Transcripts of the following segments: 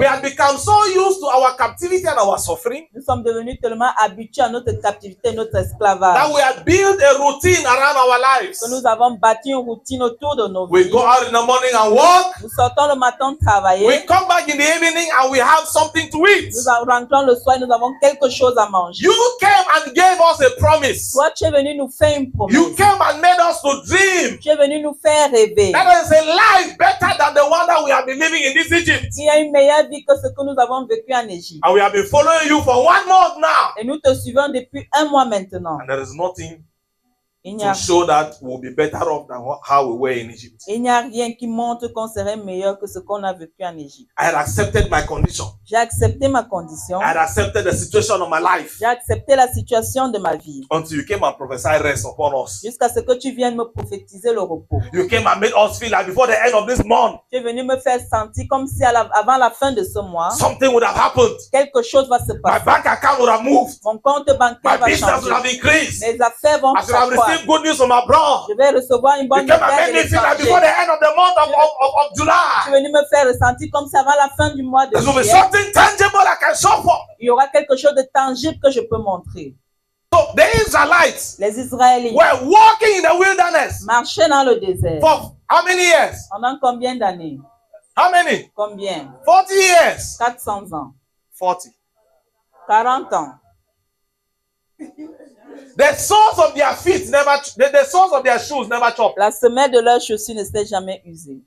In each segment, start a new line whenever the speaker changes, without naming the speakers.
We have become so used to our captivity and our suffering
Nous sommes devenus tellement habitués à notre captivité, notre esclavage,
that we have built a routine around our lives.
que nous avons bâti une routine autour de nos
We
vies.
go out in the morning and walk.
Nous sortons le matin
We
travailler.
come back in the evening and we have something to eat.
Nous rentrons le soir et nous avons quelque chose à manger.
You came and gave us a promise.
Toi, tu es venu nous faire une promesse.
You came and made us to dream.
Tu es venu nous faire rêver.
That is a life better than the one that we have been living in this Egypt.
Il y a une meilleure vie que ce que nous avons vécu en Égypte.
And we have been following you for 1 month now.
Et nous te suivons depuis 1 mois maintenant.
And there is nothing
Il n'y
to
a,
show that we'll be better off than how we were in Egypt.
il n'y a rien qui montre qu'on serait meilleur que ce qu'on a vécu en Égypte.
I had accepted my condition.
J'ai accepté ma condition.
I had accepted the situation of my life
J'ai accepté la situation de ma vie.
until you came and prophesied rest upon us.
Jusqu'à ce que tu viennes me prophétiser le repos.
You came and made us feel like before the end of this month,
Tu es venu me faire sentir comme si avant la fin de ce mois,
something would have happened.
quelque chose va se
My
passer.
bank account would have moved.
Mon compte
My
bancaire va
business would have
changer.
increased.
Mes affaires vont
I should have
s'accroître.
received good news from abroad.
Je vais recevoir une
You
bonne
came and
nouvelle
made me
de
feel like before
l'étranger.
the end of the month of
Tu es
July,
venu me faire ressentir comme si avant la fin du mois de
there will be
juillet,
something tangible I can show for.
il y aura quelque chose de tangible que je peux montrer.
So the Israelites
Les Israéliens
were walking in the wilderness
marchaient dans le désert.
for how many years?
Pendant combien d'années?
How many?
Combien?
40 years.
400 ans.
40.
40 ans.
The soles of their feet never, the soles of their shoes never chopped.
La semelle de leurs chaussures ne s'est jamais usée.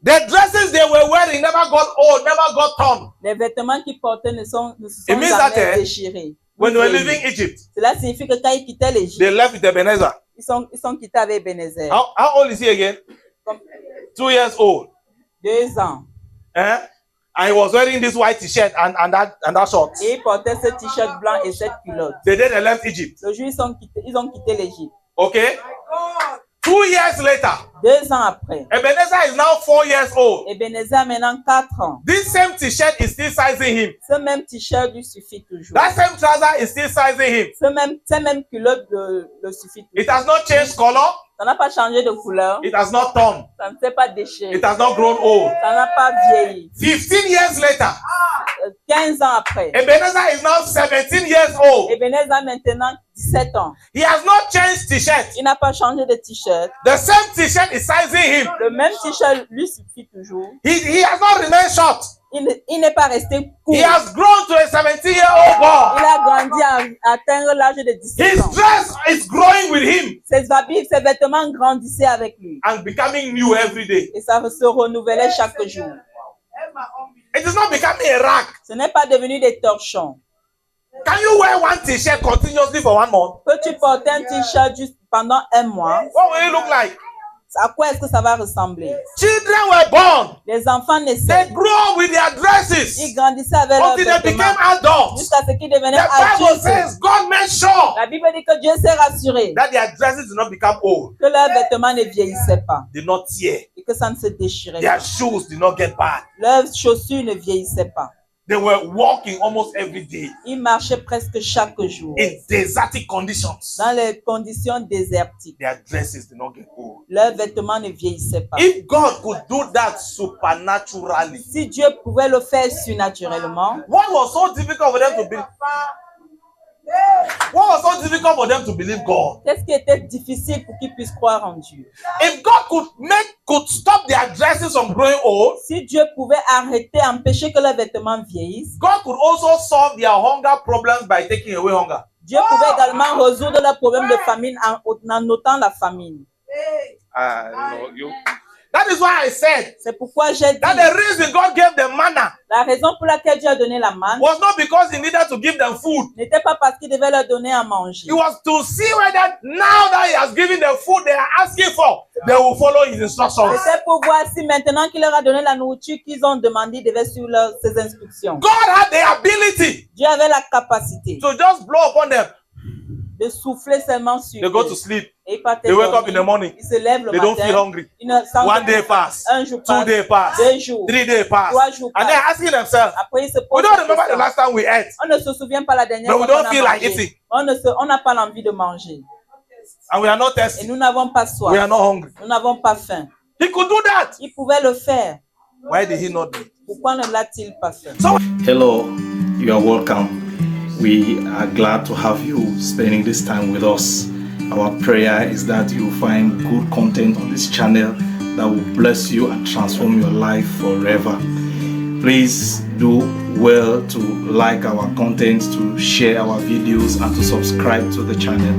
The dresses they were wearing never got old, never got torn.
Les vêtements qu'ils portaient ne se sont
It means that,
jamais déchirés.
When they were leaving Egypt,
Cela signifie que quand ils quittaient l'Égypte,
they left with Ebenezer.
ils sont quittés avec Ebenezer.
How old is he again?
Comme
2 years old.
2 ans.
Eh? And he was wearing this white t-shirt and that short.
Et ils portaient ce t-shirt blanc et cette culotte.
The day they left Egypt.
Le jour ils ont quitté l'Égypte.
Okay? 2 years later,
2 ans après,
Ebenezer is now 4 years old.
Ebenezer a maintenant 4 ans.
This same t-shirt is still sizing him.
Ce même t-shirt lui suffit toujours.
That same trouser is still sizing him.
Ce même culotte le suffit toujours.
It has not changed color.
Ça n'a pas changé de couleur.
It has not torn.
Ça ne s'est pas déchiré.
It has not grown old.
Ça n'a pas vieilli.
15 years later,
15 ans après,
Ebenezer is now 17 years old.
Ebenezer a maintenant 17 ans.
He has not changed t-shirt.
Il n'a pas changé de t-shirt.
The same t-shirt is sizing him.
Le même t-shirt lui suffit toujours.
He has not remained short.
Il n'est pas resté court.
He has grown to a 17-year-old
Il
boy.
a grandi à atteindre l'âge de 17
His
ans.
dress is growing with him
Ses habits, ses vêtements grandissaient avec lui.
and becoming new every day.
Et ça se renouvelait chaque jour.
It is not becoming a rag.
Ce n'est pas devenu des torchons.
Can you wear one t-shirt continuously for 1 month?
Peux-tu porter un t-shirt juste pendant 1 mois?
What will it look like?
À quoi est-ce que ça va ressembler?
Children were born.
Les enfants
They
naissaient.
grew up with their
Ils
dresses
grandissaient avec leurs
until they became
vêtements.
adults.
Jusqu'à ce qu'ils devenaient
The Bible
adultes.
says God made sure
La Bible dit que Dieu s'est rassuré
that their dresses did not become old,
que leurs vêtements ne vieillissaient pas
did not tear.
et que ça ne se déchirait
Their
pas.
shoes did not get bad.
Leurs chaussures ne vieillissaient pas.
They were walking almost every day
Ils marchaient presque chaque jour
in desertic conditions.
dans les conditions désertiques.
Their dresses did not get old.
Leurs vêtements ne vieillissaient pas.
If God could do that supernaturally,
Si Dieu pouvait le faire surnaturellement,
what was so difficult for them to believe? What was so difficult for them to believe God?
qu'est-ce qui était difficile pour qu'ils puissent croire en Dieu?
If God could stop their dresses from growing old,
Si Dieu pouvait arrêter, empêcher que leurs vêtements vieillissent,
God could also solve their hunger problems by taking away hunger.
Dieu pouvait également résoudre leurs problèmes de famine en ôtant la famine.
That is why I said
C'est pourquoi j'ai dit,
that the reason God gave them manna
la raison pour laquelle Dieu a donné la manne
was not because He needed to give them food.
n'était pas parce qu'il devait leur donner à manger.
It was to see whether now that He has given them food they are asking for, they will follow His instructions.
C'était pour voir si maintenant qu'il leur a donné la nourriture qu'ils ont demandé, ils devaient suivre ses instructions.
God had the ability
Dieu avait la capacité
to just blow upon them.
de souffler seulement sur
They go
eux.
to sleep.
Et ils partaient
They wake
dormir.
up in the morning.
Ils se lèvent le
They don't feel
matin.
hungry.
Ils ne sentent
1 day pass,
un jour
2
passe,
days pass,
2 jours,
3 days pass,
3 jours
and
passe.
they're asking themselves,
Après, ils se
we
posent
don't
la
remember the
question.
last time we ate.
On ne se souvient pas la dernière
But we
fois qu'on
don't
a
feel like
mangé.
eating.
On n'a pas l'envie de manger.
And we are not
Et
thirsty.
nous n'avons pas soif.
We are not hungry.
Nous n'avons pas faim.
He could do that.
Il pouvait le faire.
Why did he not do it?
Pourquoi ne l'a-t-il pas fait?
Hello, you are welcome. We are glad to have you spending this time with us. Our prayer is that you find good content on this channel that will bless you and transform your life forever. Please do well to like our content, to share our videos, and to subscribe to the channel.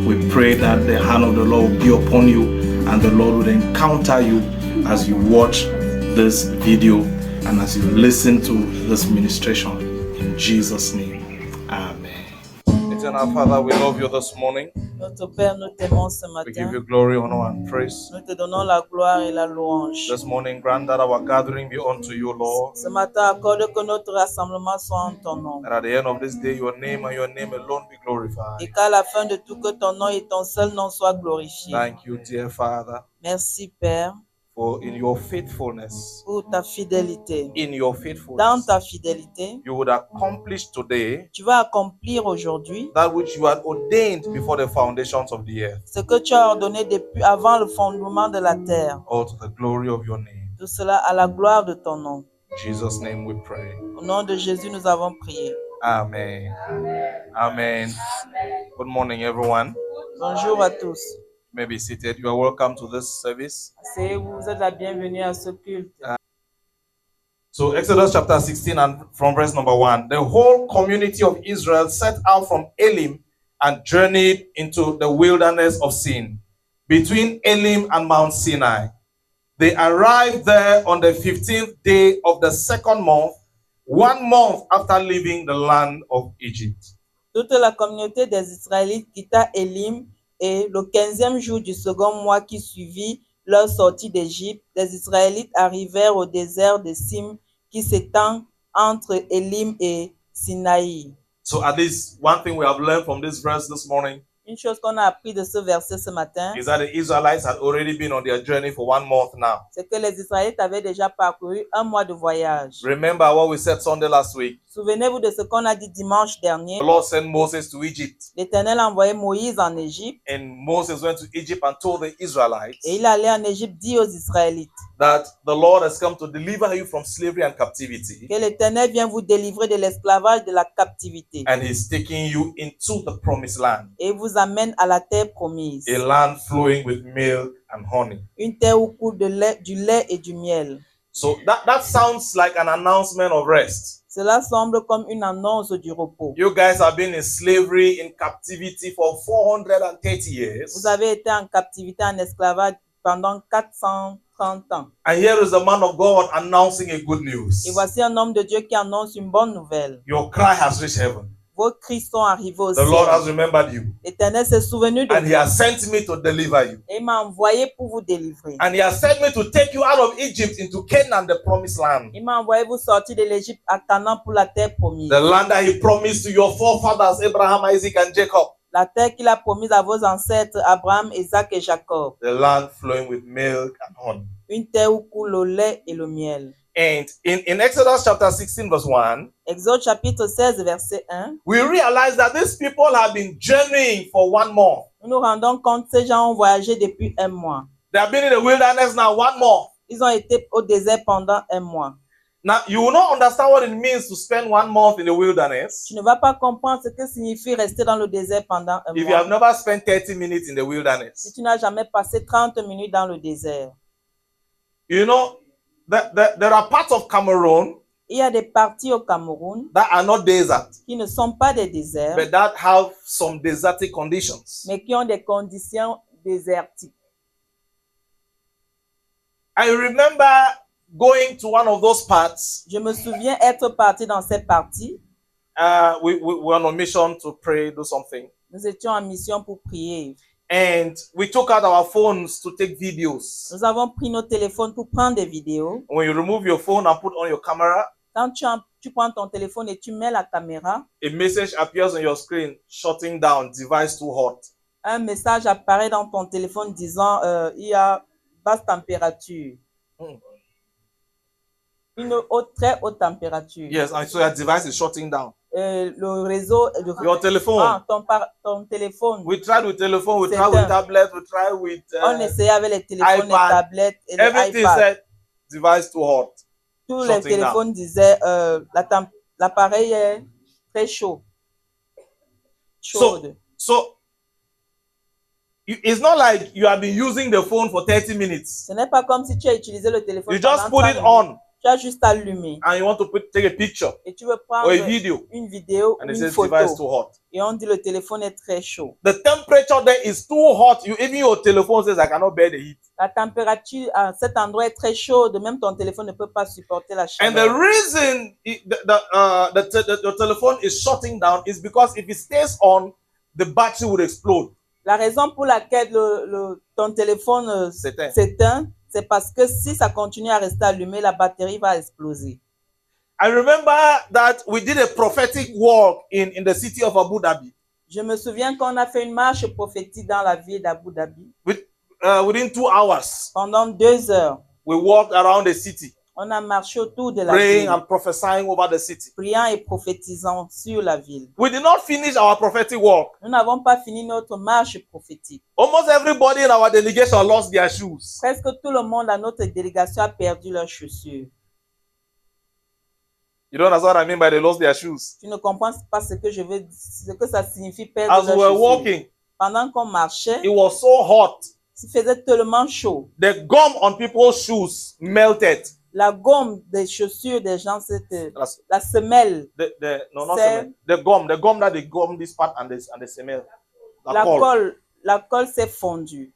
We pray that the hand of the Lord will be upon you and the Lord will encounter you as you watch this video and as you listen to this ministration. In Jesus' name, amen.
Eternal Father, we love you this morning.
Notre Père, nous t'aimons ce
We give
matin.
you glory, honor, and praise.
Nous te donnons la gloire et la louange.
This morning, grant that our gathering be unto you, Lord.
Ce matin, accorde que notre rassemblement soit en ton nom.
That at the end of this day, your name and your name alone be glorified.
Et qu'à la fin de tout, que ton nom et ton seul nom soient glorifiés.
Thank you, dear Father,
Merci, Père,
for in your faithfulness,
pour ta fidélité.
in your
Dans
faithfulness,
ta fidélité,
you would accomplish today
tu vas accomplir aujourd'hui
that which you had ordained before the foundations of the earth.
ce que tu as ordonné depuis avant le fondement de la terre.
All to the glory of your name.
Tout cela à la gloire de ton nom.
In Jesus' name we pray.
Au nom de Jésus, nous avons prié.
Amen. Amen. Good morning, everyone.
Bonjour à tous.
You may be seated. You are welcome to this service.
Asseyez-vous, vous êtes la bienvenue à ce culte.
So Exodus chapter 16 and from verse number 1. The whole community of Israel set out from Elim and journeyed into the wilderness of Sin, between Elim and Mount Sinai. They arrived there on the 15th day of the second month, 1 month after leaving the land of Egypt.
Toute la communauté des Israélites quitta Élim et le 15e jour du second mois qui suivit leur sortie d'Égypte, les Israélites arrivèrent au désert de Sim qui s'étend entre Élim et Sinaï.
So at least one thing we have learned from this verse this morning
Une chose qu'on a appris de ce verset ce matin,
is that the Israelites had already been on their journey for 1 month now.
c'est que les Israélites avaient déjà parcouru 1 mois de voyage.
Remember what we said Sunday last week?
Souvenez-vous de ce qu'on a dit dimanche dernier.
The Lord sent Moses to Egypt,
L'Éternel a envoyé Moïse en Égypte
and Moses went to Egypt and told the Israelites
et il allait en Égypte dire aux Israélites
that the Lord has come to deliver you from slavery and captivity,
que l'Éternel vient vous délivrer de l'esclavage, de la captivité
and He's taking you into the promised land,
et vous amène à la terre promise,
a land flowing with milk and honey.
une terre où coule du lait et du miel.
So that sounds like an announcement of rest.
Cela semble comme une annonce du repos.
You guys have been in slavery, in captivity for 430 years.
Vous avez été en captivité, en esclavage pendant 430 ans.
And here is the man of God announcing a good news.
Et voici un homme de Dieu qui annonce une bonne nouvelle.
Your cry has reached heaven.
Vos cris sont arrivés au
The Lord has
ciel.
remembered you.
L'Éternel s'est souvenu de
And He
vous
has sent me to deliver you.
et il m'a envoyé pour vous délivrer.
And He has sent me to take you out of Egypt into Canaan, the promised land.
Il m'a envoyé vous sortir de l'Égypte à Canaan pour la terre promise.
The land that He promised to your forefathers, Abraham, Isaac, and Jacob.
La terre qu'il a promise à vos ancêtres, Abraham, Isaac et Jacob.
The land flowing with milk and honey.
Une terre où coule le lait et le miel.
And in Exodus chapter 16, verse 1,
Exode chapitre 16, verset 1.
we realize that these people have been journeying for 1 month.
Nous nous rendons compte que ces gens ont voyagé depuis 1 mois.
They have been in the wilderness now 1 month.
Ils ont été au désert pendant 1 mois.
Now, you will not understand what it means to spend 1 month in the wilderness
Tu ne vas pas comprendre ce que signifie rester dans le désert pendant 1
if you have
mois.
never spent 30 minutes in the
Si
wilderness.
tu n'as jamais passé 30 minutes dans le désert.
You know, there are parts of Cameroon
Il y a des parties au Cameroun
that are not desert,
qui ne sont pas des déserts,
but that have some desertic conditions.
mais qui ont des conditions désertiques.
I remember going to one of those parts.
Je me souviens être parti dans cette partie.
We were on a mission to pray, do something.
Nous étions en mission pour prier.
And we took out our phones to take videos.
Nous avons pris nos téléphones pour prendre des vidéos.
When you remove your phone and put on your camera,
Quand tu prends ton téléphone et tu mets la caméra,
a message appears on your screen, shutting down, device too hot.
un message apparaît dans ton téléphone disant il y a basse température. Une très haute température.
Yes, and so your device is shutting down.
Le réseau,
Your telephone.
ton téléphone.
We tried with telephone, we
C'est
tried with
un-
tablet, we tried with
On essayait avec les téléphones, les
iPad.
tablettes et les
everything
iPads.
said device too hot.
tous les
shutting down.
téléphones disaient l'appareil est très chaud. Chaude.
So it's not like you have been using the phone for 30 minutes.
Ce n'est pas comme si tu as utilisé le téléphone
You just
pendant
put
30
it
minutes.
on
Tu as juste allumé
and you want to take a picture
et tu veux
or
prendre
a video
une vidéo ou
and it
une
says device
photo
too hot.
et on dit le téléphone est très chaud.
The temperature there is too hot. Even your telephone says I cannot bear the heat.
La température à cet endroit est très chaude, même ton téléphone ne peut pas supporter la
And the
chaleur.
reason the telephone is shutting down is because if it stays on, the battery would explode.
La raison pour laquelle ton téléphone s'éteint, c'est parce que si ça continue à rester allumé, la batterie va exploser.
I remember that we did a prophetic walk in the city of Abu Dhabi.
Je me souviens qu'on a fait une marche prophétique dans la ville d'Abu Dhabi.
Within 2 hours,
Pendant 2 heures,
we walked around the city,
on a marché autour de la
praying
ville,
and prophesying over the city.
priant et prophétisant sur la ville.
We did not finish our prophetic walk.
Nous n'avons pas fini notre marche prophétique.
Almost everybody in our delegation lost their shoes.
Presque tout le monde à notre délégation a perdu leurs chaussures.
You don't understand what I mean by they lost their shoes?
Tu ne comprends pas ce que je veux, ce que ça signifie perdre
As we
leurs
were
chaussures.
walking,
Pendant qu'on marchait,
it was so hot.
il faisait tellement chaud.
The gum on people's shoes melted.
La gomme des chaussures des gens, c'était
That's-
la semelle.
No, not
C'est-
cement. The gum that they gum this part and the cement. The
La
coal.
colle s'est fondue.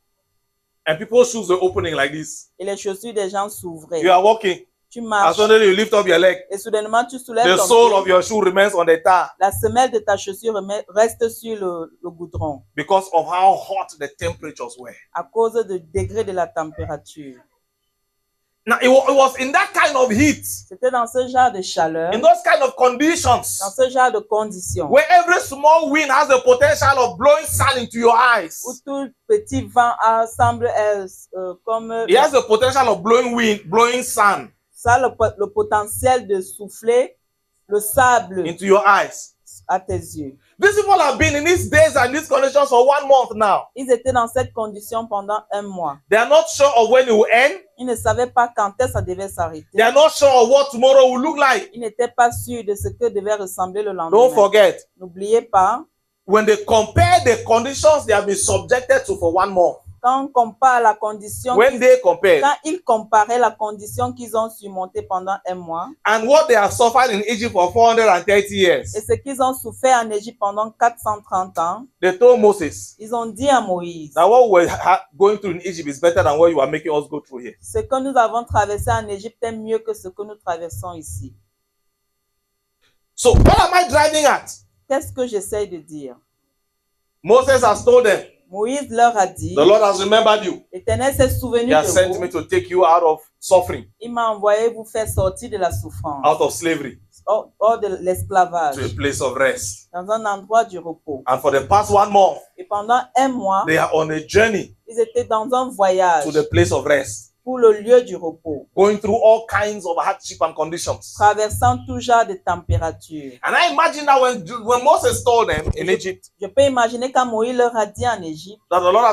And people's shoes were opening like this.
Et les chaussures des gens s'ouvraient.
You are walking.
Tu
And
marches.
suddenly you lift up your leg.
Et soudainement, tu soulèves
The
ton
sole
pied.
of your shoe remains on the tar
La semelle de ta chaussure reste sur le goudron
because of how hot the temperatures were.
à cause du degré de la température.
Now it was in that kind of heat,
C'était dans ce genre de chaleur,
in those kind of conditions,
dans ce genre de conditions,
where every small wind has the potential of blowing sand into your eyes.
où tout petit vent semble comme
It has the potential of blowing sand
ça, le potentiel de souffler le sable
into your eyes.
à tes yeux.
These people have been in these days and these conditions for 1 month now.
Ils étaient dans cette condition pendant 1 mois.
They are not sure of when it will end.
Ils ne savaient pas quand est-ce que ça devait s'arrêter.
They are not sure of what tomorrow will look like.
Ils n'étaient pas sûrs de ce que devait ressembler le
Don't
lendemain.
forget,
N'oubliez pas,
when they compare the conditions they have been subjected to for 1 month,
quand on compare la condition,
when they compare
quand ils comparaient la condition qu'ils ont surmontée pendant 1 mois
and what they have suffered in Egypt for 430 years,
et ce qu'ils ont souffert en Égypte pendant 430 ans,
they told Moses
ils ont dit à Moïse,
that what we're going through in Egypt is better than what you are making us go through here.
ce que nous avons traversé en Égypte est mieux que ce que nous traversons ici.
So what am I driving at?
Qu'est-ce que j'essaie de dire?
Moses has told them,
Moïse leur a dit,
the Lord has remembered you.
l'Éternel s'est souvenu
He has
de
sent
vous.
me to take you out of suffering,
Il m'a envoyé vous faire sortir de la souffrance,
out of slavery,
hors de l'esclavage,
to a place of rest.
dans un endroit du repos.
And for the past 1 month,
Et pendant 1 mois,
they are on a journey
ils étaient dans un voyage
to the place of rest,
pour le lieu du repos,
going through all kinds of hardship and conditions.
traversant tout genre de température.
And I imagine that when Moses told them in Egypt
Je peux imaginer quand Moïse leur a dit en Égypte,
that the Lord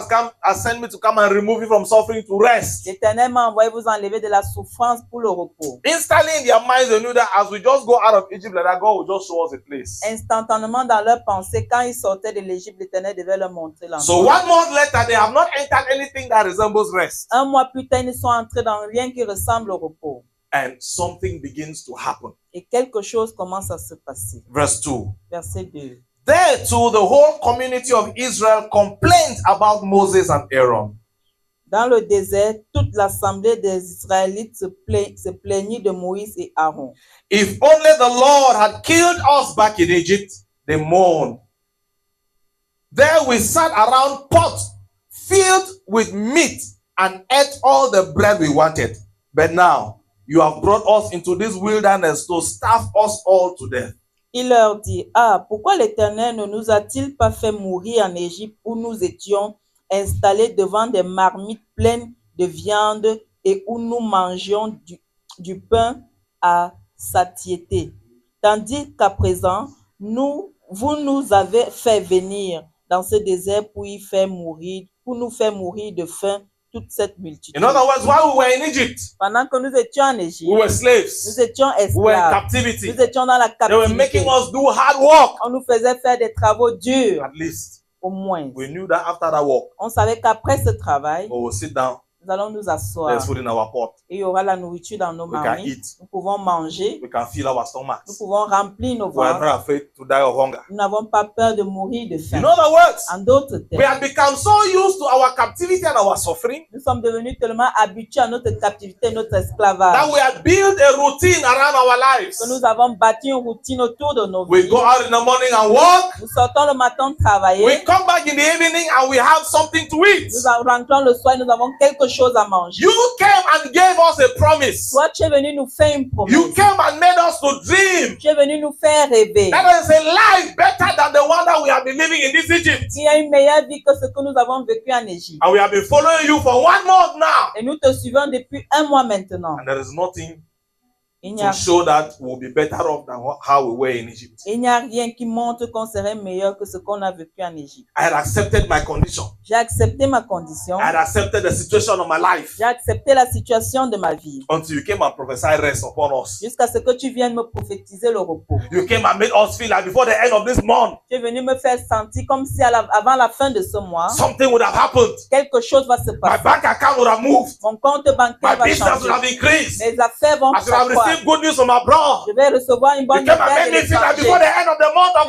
has sent me to come and remove you from suffering to rest,
l'Éternel m'a envoyé vous enlever de la souffrance pour le repos.
instantly in their minds they knew that as we just go out of Egypt, like that, God will just show us a place.
Instantanément dans leur pensée, quand ils sortaient de l'Égypte, l'Éternel devait leur montrer
So
l'endroit.
1 month later, they have not entered anything that resembles rest.
1 mois plus tard, ils ne sont entrés dans rien qui ressemble au repos.
And something begins to happen.
Et quelque chose commence à se passer.
Verse 2.
Verset 2.
There too, the whole community of Israel complained about Moses and Aaron.
Dans le désert, toute l'assemblée des Israélites se plaignit de Moïse et Aaron.
If only the Lord had killed us back in Egypt, they mourned. There we sat around pots filled with meat and ate all the bread we wanted. But now you have brought us into this wilderness to starve us all to death.
Il leur dit, ah, pourquoi l'Éternel ne nous a-t-il pas fait mourir en Égypte où nous étions installés devant des marmites pleines de viande et où nous mangions du pain à satiété? Tandis qu'à présent, vous nous avez fait venir dans ce désert pour nous faire mourir de faim toute cette multitude.
In other words, while we were in Egypt,
Pendant que nous étions en Égypte,
we were
nous
slaves.
étions
We were in
esclaves.
captivity.
Nous étions dans la
They were making
captivité.
us do hard work.
On nous faisait faire des travaux durs,
At least
au moins.
we knew that after that work,
On savait qu'après ce travail,
we will sit down.
nous allons nous
There's
asseoir.
food in our pot.
Et il y aura la nourriture dans nos
We can
marmites.
eat.
Nous pouvons manger.
We can fill our
Nous
stomachs.
pouvons remplir nos
We are
ventres.
not afraid to die of hunger.
Nous n'avons pas peur de mourir de
In
faim.
other words,
En d'autres
we
termes,
have become so used to our captivity and our suffering
nous sommes devenus tellement habitués à notre captivité, notre
that
esclavage,
we have built a routine around our lives.
que nous avons bâti une routine autour de nos
We
vies.
go out in the morning and work.
Nous sortons le matin
We
travailler.
come back in the evening and we have something to eat.
Nous rentrons le soir et nous avons quelque chose à manger.
You came and gave us a promise.
Toi, tu es venu nous faire une promesse.
You came and made us to dream.
Tu es venu nous faire rêver.
That is a life better than the one that we have been living in this Egypt.
Il y a une meilleure vie que ce que nous avons vécu en Égypte.
And we have been following you for 1 month now.
Et nous te suivons depuis 1 mois maintenant.
And there is nothing
Il n'y
to
a,
show that we'll be better off than how we were in Egypt.
il n'y a rien qui montre qu'on serait meilleur que ce qu'on a vécu en Égypte.
I had accepted my condition.
J'ai accepté ma condition.
I had accepted the situation of my life
J'ai accepté la situation de ma vie.
until you came and prophesied rest upon us.
Jusqu'à ce que tu viennes me prophétiser le repos.
You came and made us feel like before the end of this month,
Tu es venu me faire sentir comme si avant la fin de ce mois,
something would have happened.
quelque chose va se
My
passer.
bank account would have moved.
Mon compte
My
bancaire va
business would have
changer.
increased.
Mes affaires vont
I should have
s'accroître.
received good news from abroad.
Je vais recevoir une
You
bonne
came and
nouvelle
made
de
me feel like before
l'étranger.
the end of the month of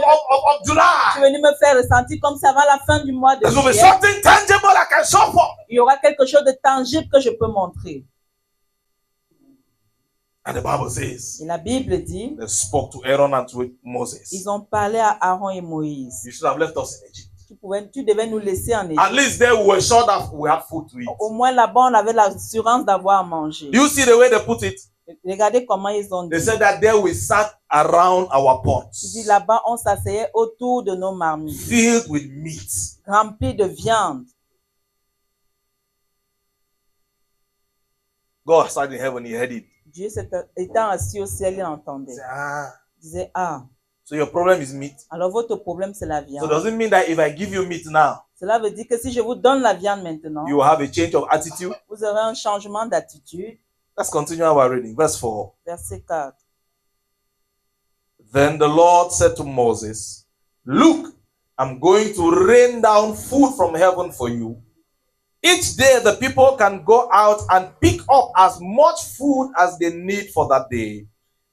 Tu es
July,
venu me faire ressentir comme si avant la fin du mois de
there will be
juillet,
something tangible I can show for.
il y aura quelque chose de tangible que je peux montrer.
And the Bible says,
Et la Bible dit,
they spoke to Aaron and to Moses.
ils ont parlé à Aaron et Moïse.
You should have left us in Egypt.
Tu devais nous laisser en Égypte.
At least there we were sure that we had food to eat.
Au moins là-bas, on avait l'assurance d'avoir à manger.
You see the way they put it?
Regardez comment ils ont
They
dit.
said that there we sat around our
Il dit
pots,
là-bas, on s'asseyait autour de nos marmites,
filled with meat.
remplies de viande.
God sat in heaven, he heard it.
Dieu étant assis au ciel, il entendait.
He said, ah,
Il disait, ah,
so your problem is meat.
alors votre problème, c'est la
So
viande.
does it mean that if I give you meat now,
Cela veut dire que si je vous donne la viande maintenant,
you will have a change of attitude?
vous aurez un changement d'attitude.
Let's continue our reading. Verse 4.
Verset 4.
Then the Lord said to Moses, look, I'm going to rain down food from heaven for you. Each day the people can go out and pick up as much food as they need for that day.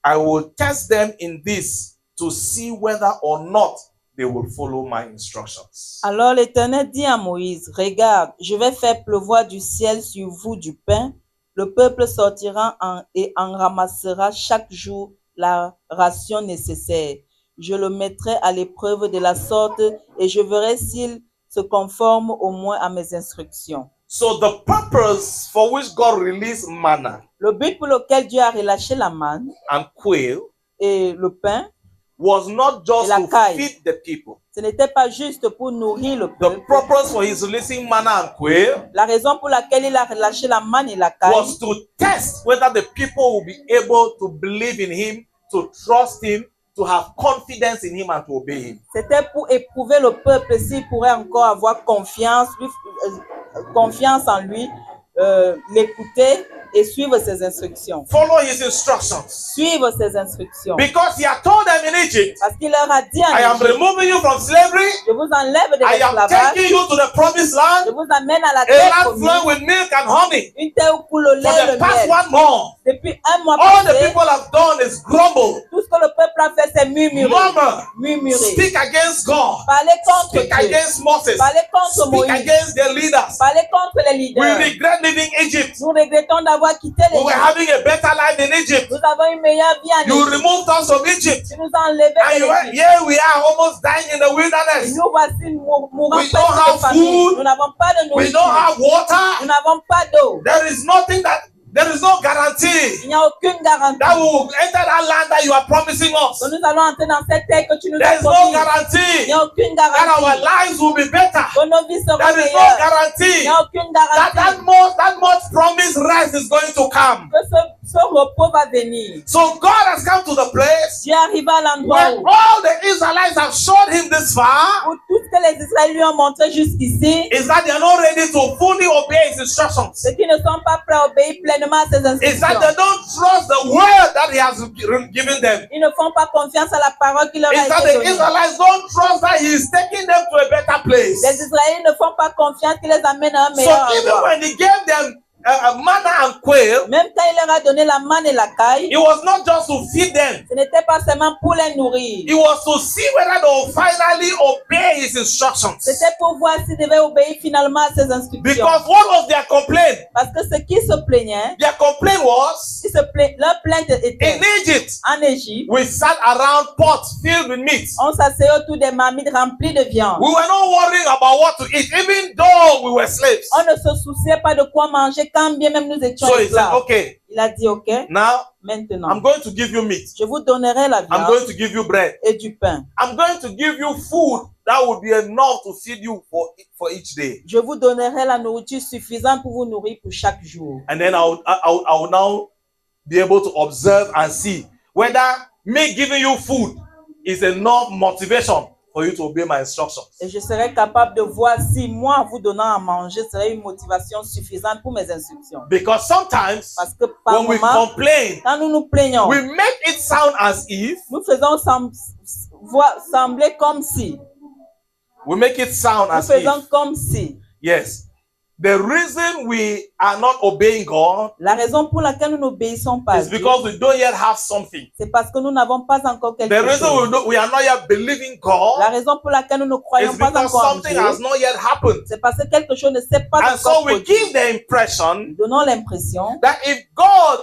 I will test them in this to see whether or not they will follow my instructions.
Alors l'Éternel dit à Moïse, regarde, je vais faire pleuvoir du ciel sur vous du pain. Le peuple sortira et en ramassera chaque jour la ration nécessaire. Je le mettrai à l'épreuve de la sorte et je verrai s'il se conforme au moins à mes instructions.
So the purpose for which God released manna
Le but pour lequel Dieu a relâché la manne
and quail
et le pain,
was not just
Et la
to
caille.
feed the people.
ce n'était pas juste pour nourrir le
The
peuple.
purpose for his releasing manna and quail
La raison pour laquelle il a relâché la manne et la caille,
was to test whether the people will be able to believe in him, to trust him, to have confidence in him, and to obey him.
c'était pour éprouver le peuple s'il pourrait encore avoir confiance en lui, l'écouter et suivre ses instructions.
Follow his instructions.
Suivre ses instructions.
Because he had told them in Egypt,
Parce qu'il leur a dit en
I am
Égypte,
removing you from slavery.
je vous enlève de
I am
l'esclavage,
taking you to the promised
je
land,
vous amène à la
a
terre
land
promise,
flowing with milk and honey.
une terre où coule le
For
lait et
the
le
past
miel.
1 month,
Depuis un mois
all the
passé,
people have done is grumble,
tout ce que le peuple a fait, c'est murmurer.
murmur,
Murmurer.
speak against God,
Parler contre
speak
Dieu.
against Moses,
Parler contre
speak
Moïse.
against their leaders.
Parler contre les
We
leaders.
regret leaving Egypt.
Nous regrettons d'avoir quitté
We were
l'Égypte.
having a better life in Egypt.
Nous avons une meilleure vie en
You
Égypte.
removed us from Egypt.
Tu nous as enlevés
And
de l'Égypte.
here we are almost dying in the
Et
wilderness.
nous voici mourant
We
presque
don't have
de famine.
food.
Nous n'avons pas de
We don't
nourriture.
have
Nous
water.
n'avons pas d'eau.
There is no guarantee
Il n'y a aucune garantie
that we will enter that land that you are promising us.
que nous allons entrer dans cette terre que tu nous
There
as
is no
promis. Il
guarantee
n'y a aucune
that our
garantie
lives will be better.
que nos vies seront
There is no
meilleures. Il
guarantee
n'y a aucune
that
garantie
that much promised rest is going to come.
que ce repos va venir.
So God has come to the place
Dieu arrive à l'endroit
where all the Israelites have showed him this far.
où tout ce que les Israélites lui ont montré jusqu'ici,
is that they are not ready to fully obey his instructions.
c'est qu'ils ne sont pas prêts à obéir pleinement à ses
Is that
instructions.
they don't trust the word that he has given them.
Ils ne font pas confiance à la parole qui leur a
Is that
été
the
donnée.
Israelites don't trust that he is taking them to a better place.
Les Israélites ne font pas confiance qu'il les amène à un
So
meilleur
even
endroit.
when he gave them manna and quail,
Même quand il leur a donné la manne et la caille,
it was not just to feed them.
ce n'était pas seulement pour les nourrir.
It was to see whether they will finally obey his instructions.
C'était pour voir s'ils devaient obéir finalement à ses instructions.
Because what was their complaint?
Parce que ce qui se plaignait,
Their complaint was,
leur plainte était
in Egypt,
en Égypte,
we sat around pots filled with meat.
on s'asseyait autour des marmites remplies de viande.
We were not worrying about what to eat, even though we were slaves.
On ne se souciait pas de quoi manger quand bien même nous étions
So he said,
esclaves.
okay,
Il a dit, ok,
now
maintenant,
I'm going to give you meat.
je vous donnerai la
I'm
viande
going to give you bread.
et du pain.
I'm going to give you food that will be enough to feed you for each day.
Je vous donnerai la nourriture suffisante pour vous nourrir pour chaque jour.
And then I will now be able to observe and see whether me giving you food is enough motivation for you to obey my instructions.
Et je serai capable de voir si moi, vous donnant à manger, serait une motivation suffisante pour mes instructions.
Because sometimes
Parce que par
when we
moment,
complain,
quand nous nous plaignons,
we make it sound as if
nous faisons sembler comme si.
we make it sound
Nous
as
faisons
if
comme si.
yes. The reason we are not obeying God
La raison pour laquelle nous n'obéissons pas à
is
Dieu,
because we don't yet have something.
c'est parce que nous n'avons pas encore
The
quelque
reason
chose.
we are not yet believing
La
God
raison pour laquelle nous ne croyons
is
pas
because
encore en
something
Dieu,
has not yet happened.
c'est parce que quelque chose ne s'est pas
And
encore
so we
produit.
give the impression
Nous donnons l'impression,
that if God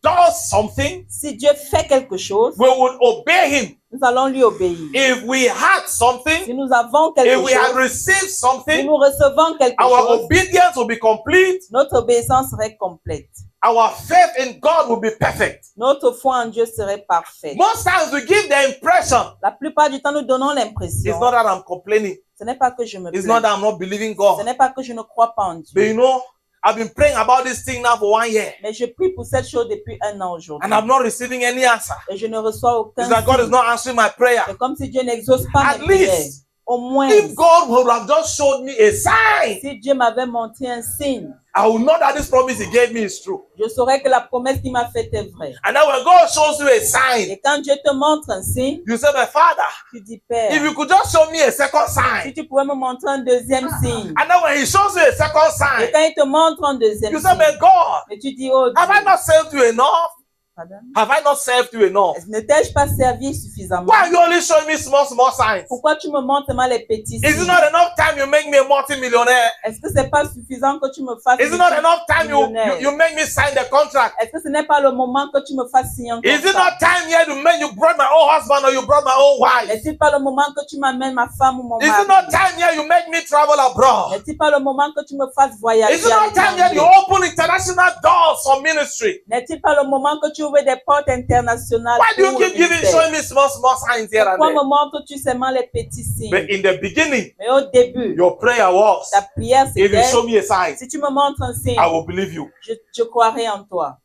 does something,
si Dieu fait quelque chose,
we would obey him.
nous allons lui obéir.
If we had
Si
something,
nous avons quelque
if we had
chose,
received
si
something,
nous recevons quelque
our
chose,
obedience will be complete.
notre obéissance serait complète.
Our faith in God will be perfect.
Notre foi en Dieu serait parfaite.
Most times we give the impression
La plupart du temps, nous donnons
it's
l'impression,
not that I'm complaining.
ce n'est pas que je me
It's not
plains,
that I'm not believing
ce
God.
n'est pas que je ne crois pas en
But
Dieu.
you know, I've been praying about this thing now for 1 year.
Mais je prie pour cette chose depuis 1 an aujourd'hui.
And I'm not receiving any answer.
Et je ne reçois aucun
It's like God is
signe.
not answering my prayer.
C'est comme si Dieu n'exauce pas
At
mes prières.
least,
Au moins,
if God would have just showed me a sign,
si Dieu m'avait montré un signe,
I would know that this promise He gave me is true.
je saurais que la promesse qu'il m'a faite est vraie.
And then when God shows you a sign,
Et quand Dieu te montre un signe,
you say, my Father,
tu dis, Père,
if you could just show me a second
si
sign.
tu pouvais me montrer un deuxième signe.
And then when He shows you a second
Et
sign,
quand il te montre un deuxième
you say,
signe,
my God,
et tu dis, oh
have I
Dieu,
not served you enough?
pardon,
Have I not served you enough?
ne t'ai-je pas servi suffisamment?
Why are you only showing me small signs?
Pourquoi tu me montres seulement les petits
Is it
signes?
not enough time you make me a multi-millionaire?
Est-ce que c'est pas suffisant que tu me fasses
Is it not enough time
millionnaire?
you make me sign the contract?
Est-ce que ce n'est pas le moment que tu me fasses signer un
Is it
contrat?
not time here to make you brought my own husband or you brought my own wife?
N'est-il pas le moment que tu m'amènes ma femme ou mon
Is it not
mari?
time here you make me travel abroad?
N'est-il pas le moment que tu me fasses voyager?
Is it not
à
time here you
l'étranger?
open international doors for ministry?
N'est-il pas le moment que tu ouvres des portes internationales?
Why do you
pour
keep
le ministère?
showing me small signs here and
Pourquoi
there?
me montres-tu seulement les petits signes?
But in the beginning,
Mais au début,
your prayer was,
ta prière
if you
c'était,
show me a sign,
si tu me montres un signe,
I will believe you.
je croirai en toi.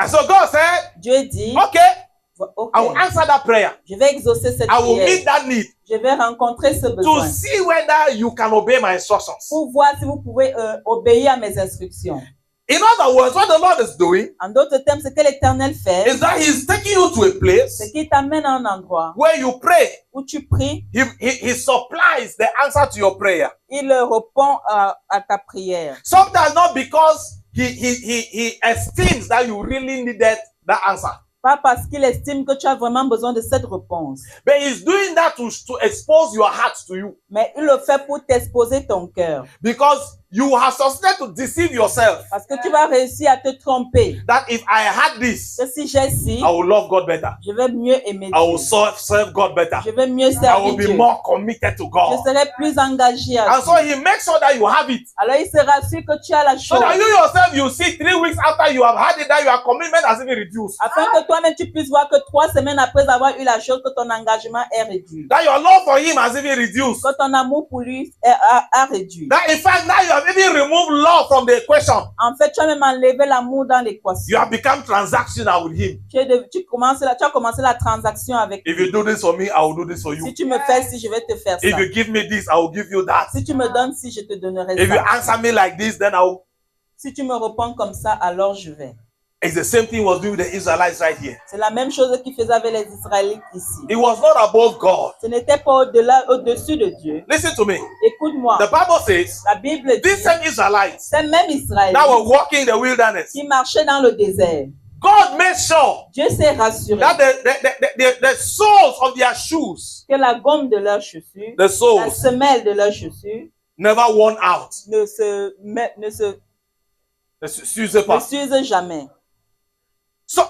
And so God said,
Dieu dit,
okay,
ok,
I will answer that prayer.
je vais exaucer cette
I will
prière.
meet that need
Je vais rencontrer ce
to
besoin
see whether you can obey my instructions.
pour voir si vous pouvez obéir à mes instructions.
In other words, what the Lord is doing
En d'autres termes, ce que l'Éternel fait,
is that He's taking you to a place
c'est qu'il t'amène à un endroit
where you pray.
où tu pries,
He supplies the answer to your prayer.
il répond à ta prière.
Sometimes not because he esteems that you really needed that answer,
Pas parce qu'il estime que tu as vraiment besoin de cette réponse,
but He's doing that to expose your heart to you,
mais il le fait pour t'exposer ton cœur.
because you have succeeded to deceive yourself
Parce que tu vas réussir à te tromper.
that if I had this,
Que si j'ai ci,
I will love God better.
je vais mieux aimer
I will
Dieu.
serve God better.
Je vais mieux
I
servir
will be
Dieu.
more committed to
Je
God.
serai plus engagé à
And so
Dieu.
He makes sure that you have it.
Alors il se rassure que tu as la
So
chose.
that you yourself, you see 3 weeks after you have had it, that your commitment has even reduced.
Afin que toi-même tu puisses voir que 3 semaines après avoir eu la chose, que ton engagement est réduit.
That your love for Him has even reduced.
Que ton amour pour lui a réduit.
That in fact, now you have even removed love from the equation.
En fait, tu as même enlevé l'amour dans
You
l'équation.
have become transactional with him.
Tu as commencé la transaction avec
If
lui.
you do this for me, I will do this for you.
Si tu me fais ci, je vais te faire
If
ça.
you give me this, I will give you that.
Si tu me donnes ci, je te donnerai
If you
ça.
answer me like this, then I will.
Si tu me réponds comme ça, alors je vais.
It's the same thing he was doing with the Israelites right here.
C'est la même chose qu'il faisait avec les Israélites ici.
It was not above God.
Ce n'était pas au-dessus de Dieu.
Listen to me.
Écoute-moi.
The Bible says
La Bible dit,
these same Israelites
c'est même Israël
that were walking in the wilderness,
qui marchait dans le désert.
God made sure
Dieu s'est rassuré
that the soles of their shoes,
que la gomme de leurs chaussures,
the
la
soles,
semelle de leurs chaussures
never worn out.
ne
Excusez-moi.
s'use jamais.
So,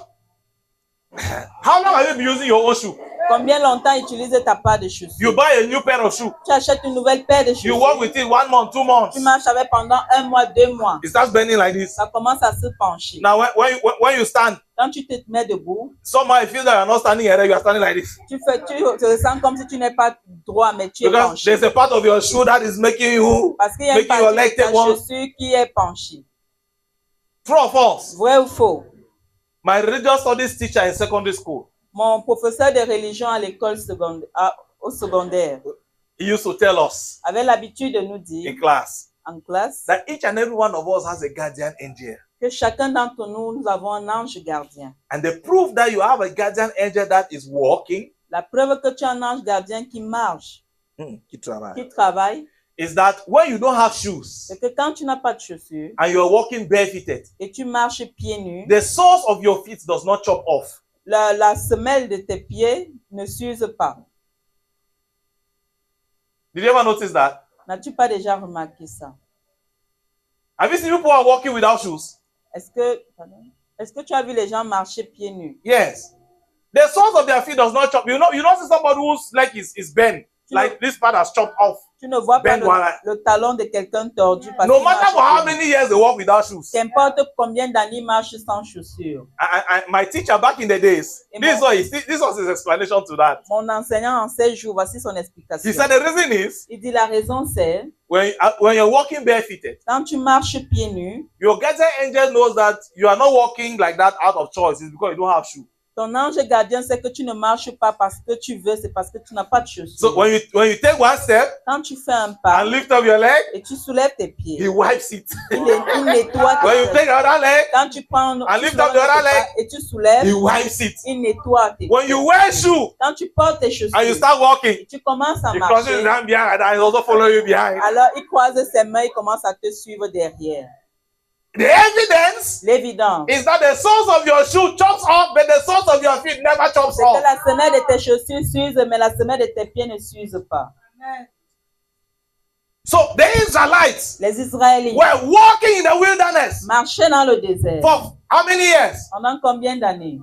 how long have you been using your own shoe?
Combien longtemps utilises ta paire de
You
chaussures?
buy a new pair of shoes.
Tu achètes une nouvelle paire de
You walk
chaussures.
with it 1 month, 2 months.
Tu marches avec pendant 1 mois, 2 mois.
It starts bending like this.
Ça commence à se pencher.
Now, when you stand,
Quand tu te mets debout,
somehow it feels that you're not standing erect, you are standing like this.
tu te ressens comme si tu n'es pas droit, mais tu es
Because
penché.
there's a part of your shoe that is making you,
Parce qu'il y a une
making your
partie
leg
de ta
take one.
chaussure qui est penchée.
True or false?
Vrai ou faux?
My religious studies teacher in secondary school,
Mon professeur de religion à l'école secondaire, au secondaire,
he used to tell us
avait l'habitude de nous
in
dire
class
en classe
that each and every one of us has a guardian angel.
que chacun d'entre nous, nous avons un ange gardien.
And the proof that you have a guardian angel that is walking,
La preuve que tu as un ange gardien qui marche, qui travaille,
is that when you don't have shoes
c'est que quand tu n'as pas de chaussures
and you're walking barefooted,
et tu marches pieds nus,
the soles of your feet does not chop off.
la semelle de tes pieds ne s'use pas.
Did you ever notice that?
N'as-tu pas déjà remarqué ça?
Have you seen people who are walking without shoes?
Est-ce que tu as vu les gens marcher pieds nus?
Yes. The soles of their feet does not chop. You know, see somebody whose leg is bent, like this part has chopped off.
Tu ne vois pas
Ben voilà.
le talon de quelqu'un tordu parce
No
qu'il
matter
marche
for how
pieds nus.
many years they walk without shoes.
Qu'importe combien d'années il marche sans chaussures.
My teacher back in the days,
Amen.
this was his explanation to that.
Mon enseignant en 16 jours, voici son
He
explication.
said the reason is
Il dit la raison c'est,
when you're walking barefooted,
quand tu marches pieds nus,
your guardian angel knows that you are not walking like that out of choice. It's because you don't have shoes.
ton ange gardien sait que tu ne marches pas parce que tu veux, c'est parce que tu n'as pas de chaussures.
So when you take one step
Quand tu fais un pas
and lift up your leg,
et tu soulèves tes
he
pieds,
wipes it.
il nettoie tes
When you
pieds.
take the other leg,
Quand tu prends
And
tu
lift
soulèves
up the other
tes pas
leg.
et tu soulèves,
he wipes it.
il nettoie tes
When
pieds.
you wear shoe
Quand tu portes tes
and you
chaussures,
start walking,
tu commences à
he crosses his
marcher,
hand behind and he also follow you behind.
alors il croise ses mains, il commence à te suivre derrière.
The evidence
L'évidence,
is that the soles of your shoe chops off, but the soles of your feet never chops
c'est que
off.
la semelle de tes chaussures s'use, mais la semelle de tes pieds ne s'use pas.
So the Israelites
Les Israélites
were walking in the wilderness
marchaient dans le désert.
for how many years?
Pendant combien d'années?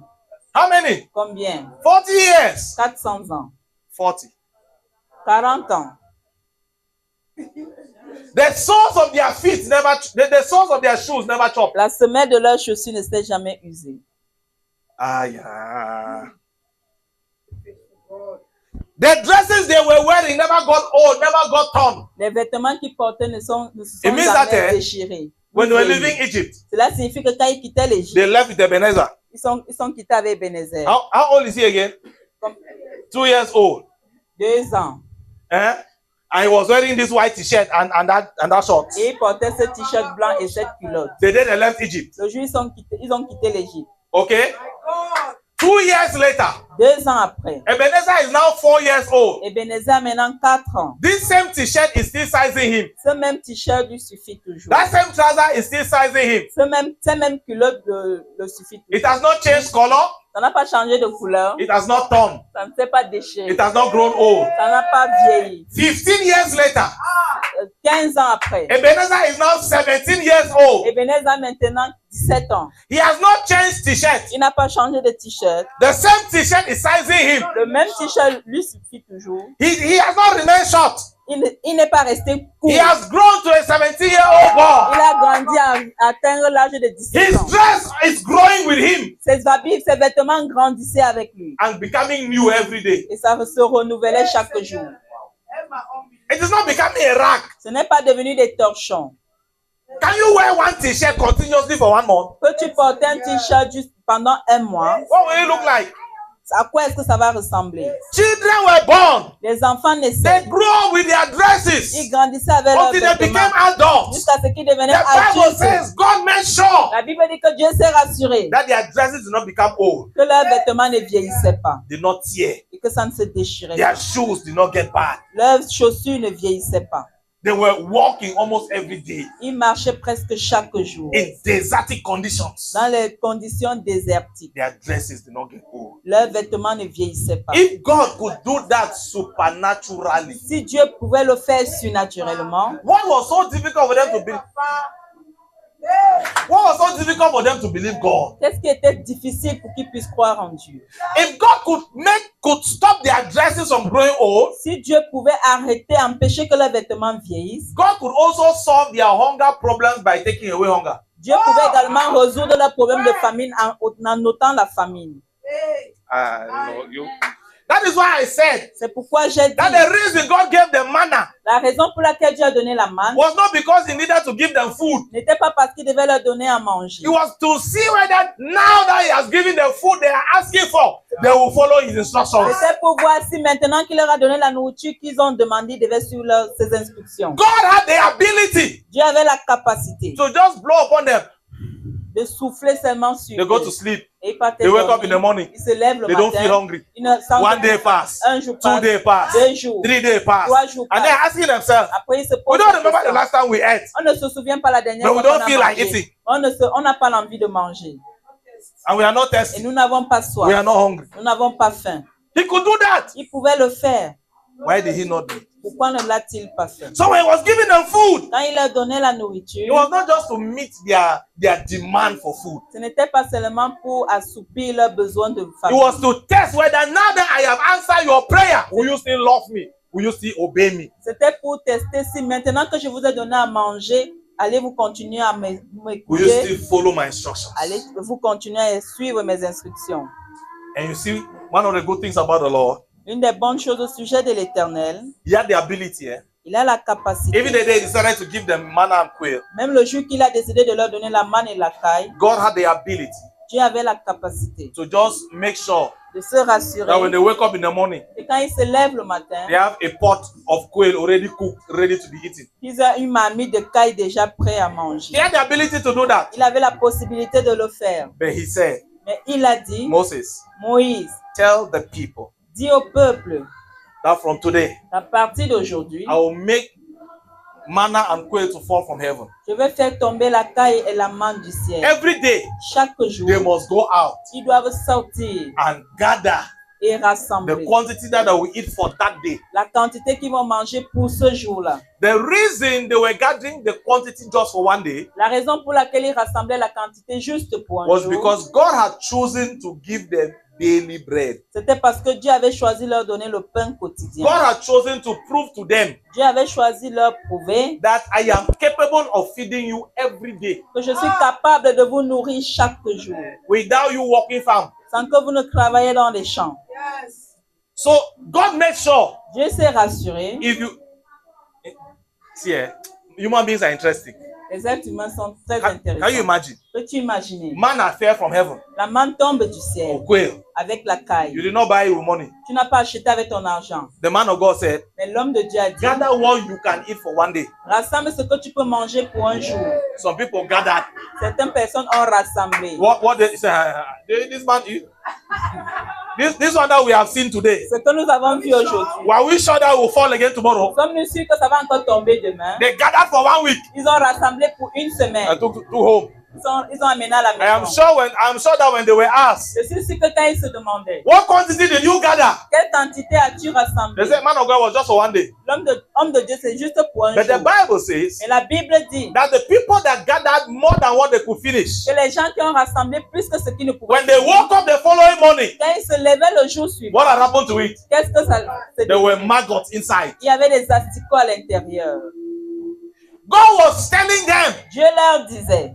How many?
Combien?
40 years.
400 ans.
40.
40 ans.
The soles of their feet never, the soles of their shoes never chop.
La semelle de leurs chaussures ne s'est jamais usée.
Ah, yeah. The dresses they were wearing never got old, never got torn.
Les vêtements qu'ils portaient ne se sont
It means that,
jamais déchirés.
When they were leaving Egypt,
Cela signifie que quand ils quittaient l'Égypte,
they left with Ebenezer.
ils sont quittés avec Ebenezer.
How old is he again?
Comme
2 years old.
2 ans.
Eh? And he was wearing this white t-shirt and that short.
Et ils portaient ce t-shirt blanc et cette culotte.
The day they left Egypt.
Le jour ils ont quitté l'Égypte.
Okay? 2 years later,
2 ans après,
Ebenezer is now 4 years old.
Ebenezer a maintenant 4 ans.
This same t-shirt is still sizing him.
Ce même t-shirt lui suffit toujours.
That same trouser is still sizing him.
Ce même culotte le suffit toujours.
It has not changed color.
Ça n'a pas changé de couleur.
It has not torn.
Ça ne s'est pas déchiré.
It has not grown old.
Ça n'a pas vieilli.
15 years later,
15 ans après,
Ebenezer is now 17 years old.
Ebenezer a maintenant 17 ans.
He has not changed t-shirt.
Il n'a pas changé de t-shirt.
The same t-shirt is sizing him.
Le même t-shirt lui suffit toujours.
He has not remained short.
Il n'est pas resté court.
He has grown to a 17-year-old boy.
Il a grandi à atteindre l'âge de 17
His
ans.
dress is growing with him
Ses vêtements grandissaient avec lui.
and becoming new every day.
Et ça se renouvelait chaque jour.
It is not becoming a rag.
Ce n'est pas devenu des torchons.
Can you wear one t-shirt continuously for 1 month?
Peux-tu porter un t-shirt juste pendant un mois?
What will it look like?
À quoi est-ce que ça va ressembler?
Children were born.
Les enfants
They
naissaient.
grew up with their dresses
Ils grandissaient avec leurs
until they became
vêtements
adults.
jusqu'à ce qu'ils devenaient
The Bible
adultes.
says God made sure
La Bible dit que Dieu s'est rassuré
that their dresses did not become old,
que leurs vêtements ne vieillissaient pas
did not tear,
et que ça ne se déchirait
their
pas.
shoes did not get bad.
Leurs chaussures ne vieillissaient pas.
They were walking almost every day
Ils marchaient presque chaque jour
in desertic conditions.
dans les conditions désertiques.
Their dresses did not get old.
Leurs vêtements ne vieillissaient pas.
If God could do that supernaturally,
Si Dieu pouvait le faire surnaturellement,
what was so difficult for them to believe? What was so difficult for them to believe God?
qu'est-ce qui était difficile pour qu'ils puissent croire en Dieu?
If God could stop their dresses from growing old,
Si Dieu pouvait arrêter, empêcher que leurs vêtements vieillissent,
God could also solve their hunger problems by taking away hunger.
Dieu pouvait également résoudre leurs problèmes de famine en ôtant la famine.
That is why I said
C'est pourquoi j'ai dit,
that the reason God gave them manna
la raison pour laquelle Dieu a donné la manne
was not because He needed to give them food.
n'était pas parce qu'il devait leur donner à manger.
It was to see whether now that He has given them food they are asking for, they will follow His instructions.
C'était pour voir si maintenant qu'il leur a donné la nourriture qu'ils ont demandé, ils devaient suivre ses instructions.
God had the ability
Dieu avait la capacité
to just blow upon them.
de souffler seulement sur
They go
eux.
to sleep.
Et ils partaient
They wake up in the
dormir.
morning.
Ils se lèvent le
They don't feel
matin.
hungry.
Ils ne sentent
1 day pass,
un jour
2
passe,
days pass,
2 jours,
3 days pass,
3 jours
and
passent.
they're asking themselves,
Après, ils se
we
posent
don't
la
remember the
question.
last time we ate.
On ne se souvient pas la dernière
But we
fois qu'on
don't
a
feel like
mangé.
eating.
On n'a pas l'envie de manger.
And we are not
Et
thirsty.
nous n'avons pas soif.
We are not hungry.
Nous n'avons pas faim.
He could do that.
Il pouvait le faire.
Why did He not do it?
Pourquoi ne l'a-t-il pas fait?
So when He was giving them food,
Quand il leur donnait la
it
nourriture,
was not just to meet their demand for food.
ce n'était pas seulement pour assoupir leurs besoins de
It
famille.
was to test whether now that I have answered your prayer, will you still love me? Will you still obey me?
C'était pour tester si maintenant que je vous ai donné à manger, allez-vous continuer à
Will you
m'écouter,
still follow my instructions?
allez-vous continuer à suivre mes instructions.
And you see, one of the good things about the Lord,
Une des bonnes choses au sujet de l'Éternel,
He had the ability.
il a la capacité.
Even the day He decided to give them manna and quail,
Même le jour qu'il a décidé de leur donner la manne et la caille,
God had the ability
Dieu avait la capacité
to just make sure
de se
that when
rassurer.
they wake up in the morning,
Et quand ils se lèvent le matin,
they have a pot of quail already cooked, ready to be eaten.
ils ont une marmite de caille déjà prête à manger.
He had the ability to do that.
Il avait la possibilité de le faire.
But He said,
Mais il a dit,
Moses,
Moïse,
tell the people
dis au peuple,
that from today,
à partir d'aujourd'hui,
I will make manna and quail to fall from heaven.
je vais faire tomber la caille et la manne du ciel.
Every day,
Chaque jour,
they must go out
ils doivent sortir
and gather
et
the
rassembler
quantity that they will eat for that day.
la quantité qu'ils vont manger pour ce jour-là.
The reason they were gathering the quantity just for 1 day
La raison pour laquelle ils rassemblaient la quantité juste pour un
was
jour,
because God had chosen to give them daily bread.
c'était parce que Dieu avait choisi de leur donner le pain quotidien.
God had chosen to prove to them
Dieu avait choisi de leur prouver
that I am capable of feeding you every day
que je suis capable de vous nourrir chaque jour,
without you working farm.
sans que vous ne travaillez dans les champs.
So God made sure
Dieu s'est rassuré.
if you see, human beings are interesting.
Les êtres humains sont très
Can you
intéressants.
imagine?
Peux-tu imaginer?
Manna fell from heaven
La manne tombe du ciel
or quail.
avec la caille.
You did not buy it with money.
Tu n'as pas acheté avec ton argent.
The man of God said,
Mais l'homme de Dieu a dit,
gather what you can eat for 1 day.
rassemble ce que tu peux manger pour un jour.
Some people gathered.
Certaines personnes ont rassemblé.
What they say, this man, this one that we have seen today.
Ce que nous avons vu aujourd'hui.
Were we sure that will fall again tomorrow?
Sommes-nous sûrs que ça va encore tomber demain?
They gathered for 1 week
Ils ont rassemblé pour une
and
semaine.
took to home.
Ils ont amené à la
I am
maison.
sure that when they were asked,
Je suis sûr que quand ils se demandaient,
what quantity did you gather?
quelle quantité as-tu rassemblé?
They said, man of God was just for 1 day.
Homme de Dieu, c'est juste pour un
But the
jour.
Bible says
Et la Bible dit
that the people that gathered more than what they could finish,
que les gens qui ont rassemblé plus que ce qu'ils ne pouvaient
when they woke up the following morning,
quand ils se levaient le jour suivant,
what had happened to it?
qu'est-ce que ça c'est-
There were maggots inside.
Il y avait des asticots à l'intérieur.
God was telling them,
Dieu leur disait,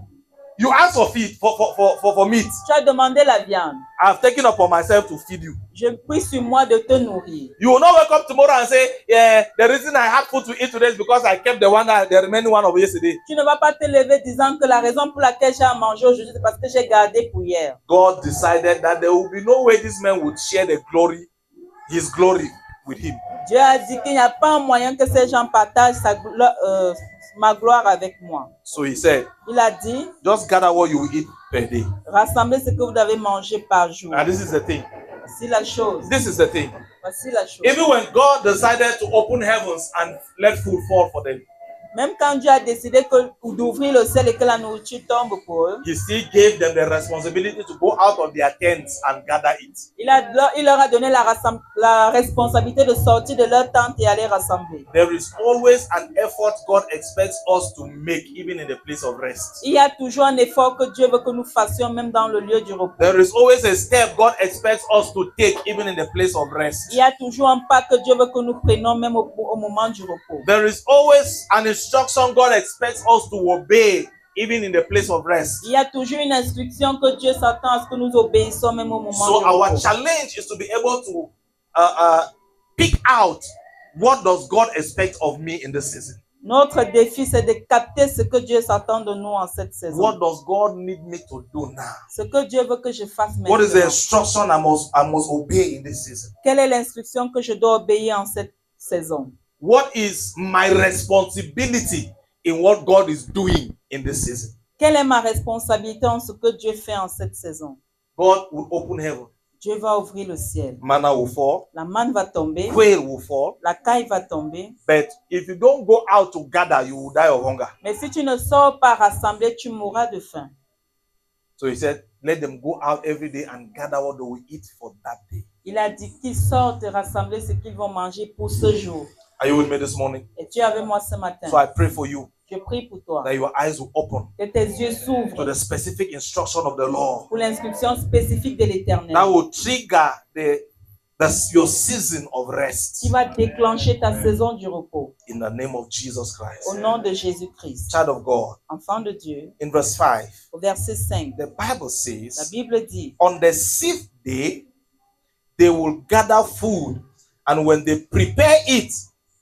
You ask for feed for meat.
Tu as demandé la viande.
I've taken upon myself to feed you.
Je prie sur moi de te nourrir.
You will not wake up tomorrow and say, yeah, the reason I had food to eat today is because I kept the remaining one of yesterday.
Tu ne vas pas te lever disant que la raison pour laquelle j'ai à manger aujourd'hui, c'est parce que j'ai gardé pour hier.
God decided that there will be no way this man would share his glory with him.
Dieu a dit qu'il n'y a pas un moyen que ces gens partagent ma gloire avec moi.
So he said,
Il a dit,
just gather what you will eat per day.
rassemblez ce que vous devez manger par jour.
And this is the thing.
Voici la chose.
This is the thing.
Voici la chose.
Even when God decided to open heavens and let food fall for them,
Même quand Dieu a décidé d'ouvrir le ciel et que la nourriture tombe pour eux,
he still gave them the responsibility to go out of their tents and gather it.
il leur a donné la responsabilité de sortir de leur tente et aller rassembler.
There is always an effort God expects us to make, even in the place of rest.
Il y a toujours un effort que Dieu veut que nous fassions, même dans le lieu du repos.
There is always a step God expects us to take, even in the place of rest.
Il y a toujours un pas que Dieu veut que nous prenions, même au moment du repos.
There is always an instruction God expects us to obey, even in the place of rest.
Il y a toujours une instruction que Dieu s'attend à ce que nous obéissons, même au moment
So
du
our
repos.
challenge is to be able to pick out what does God expect of me in this season.
Notre défi, c'est de capter ce que Dieu s'attend de nous en cette saison.
What does God need me to do now?
Ce que Dieu veut que je fasse
What is the
maintenant.
instruction I must obey in this season?
Quelle est l'instruction que je dois obéir en cette saison?
What is my responsibility in what God is doing in this season?
Quelle est ma responsabilité en ce que Dieu fait en cette saison?
God will open heaven.
Dieu va ouvrir le ciel.
Manna will fall.
La manne va tomber.
Quail will fall.
La caille va tomber.
But if you don't go out to gather, you will die of hunger.
Mais si tu ne sors pas rassembler, tu mourras de faim.
So he said, let them go out every day and gather what they will eat for that day.
Il a dit qu'ils sortent rassembler ce qu'ils vont manger pour ce jour.
Are you with me this morning?
Et tu es avec moi ce matin.
So I pray for you
Je prie pour toi.
that your eyes will open
Que tes yeux
to
s'ouvrent
the specific instruction of the Lord
pour l'instruction spécifique de l'Éternel.
that will trigger your season of rest
Qui va déclencher ta saison du repos.
in the name of Jesus
Au
Christ.
nom de Jésus-Christ.
Child of God,
Enfant de Dieu.
in verse 5,
Au verset 5.
the Bible
La
says,
Bible dit.
on the 6th day, they will gather food, and when they prepare it,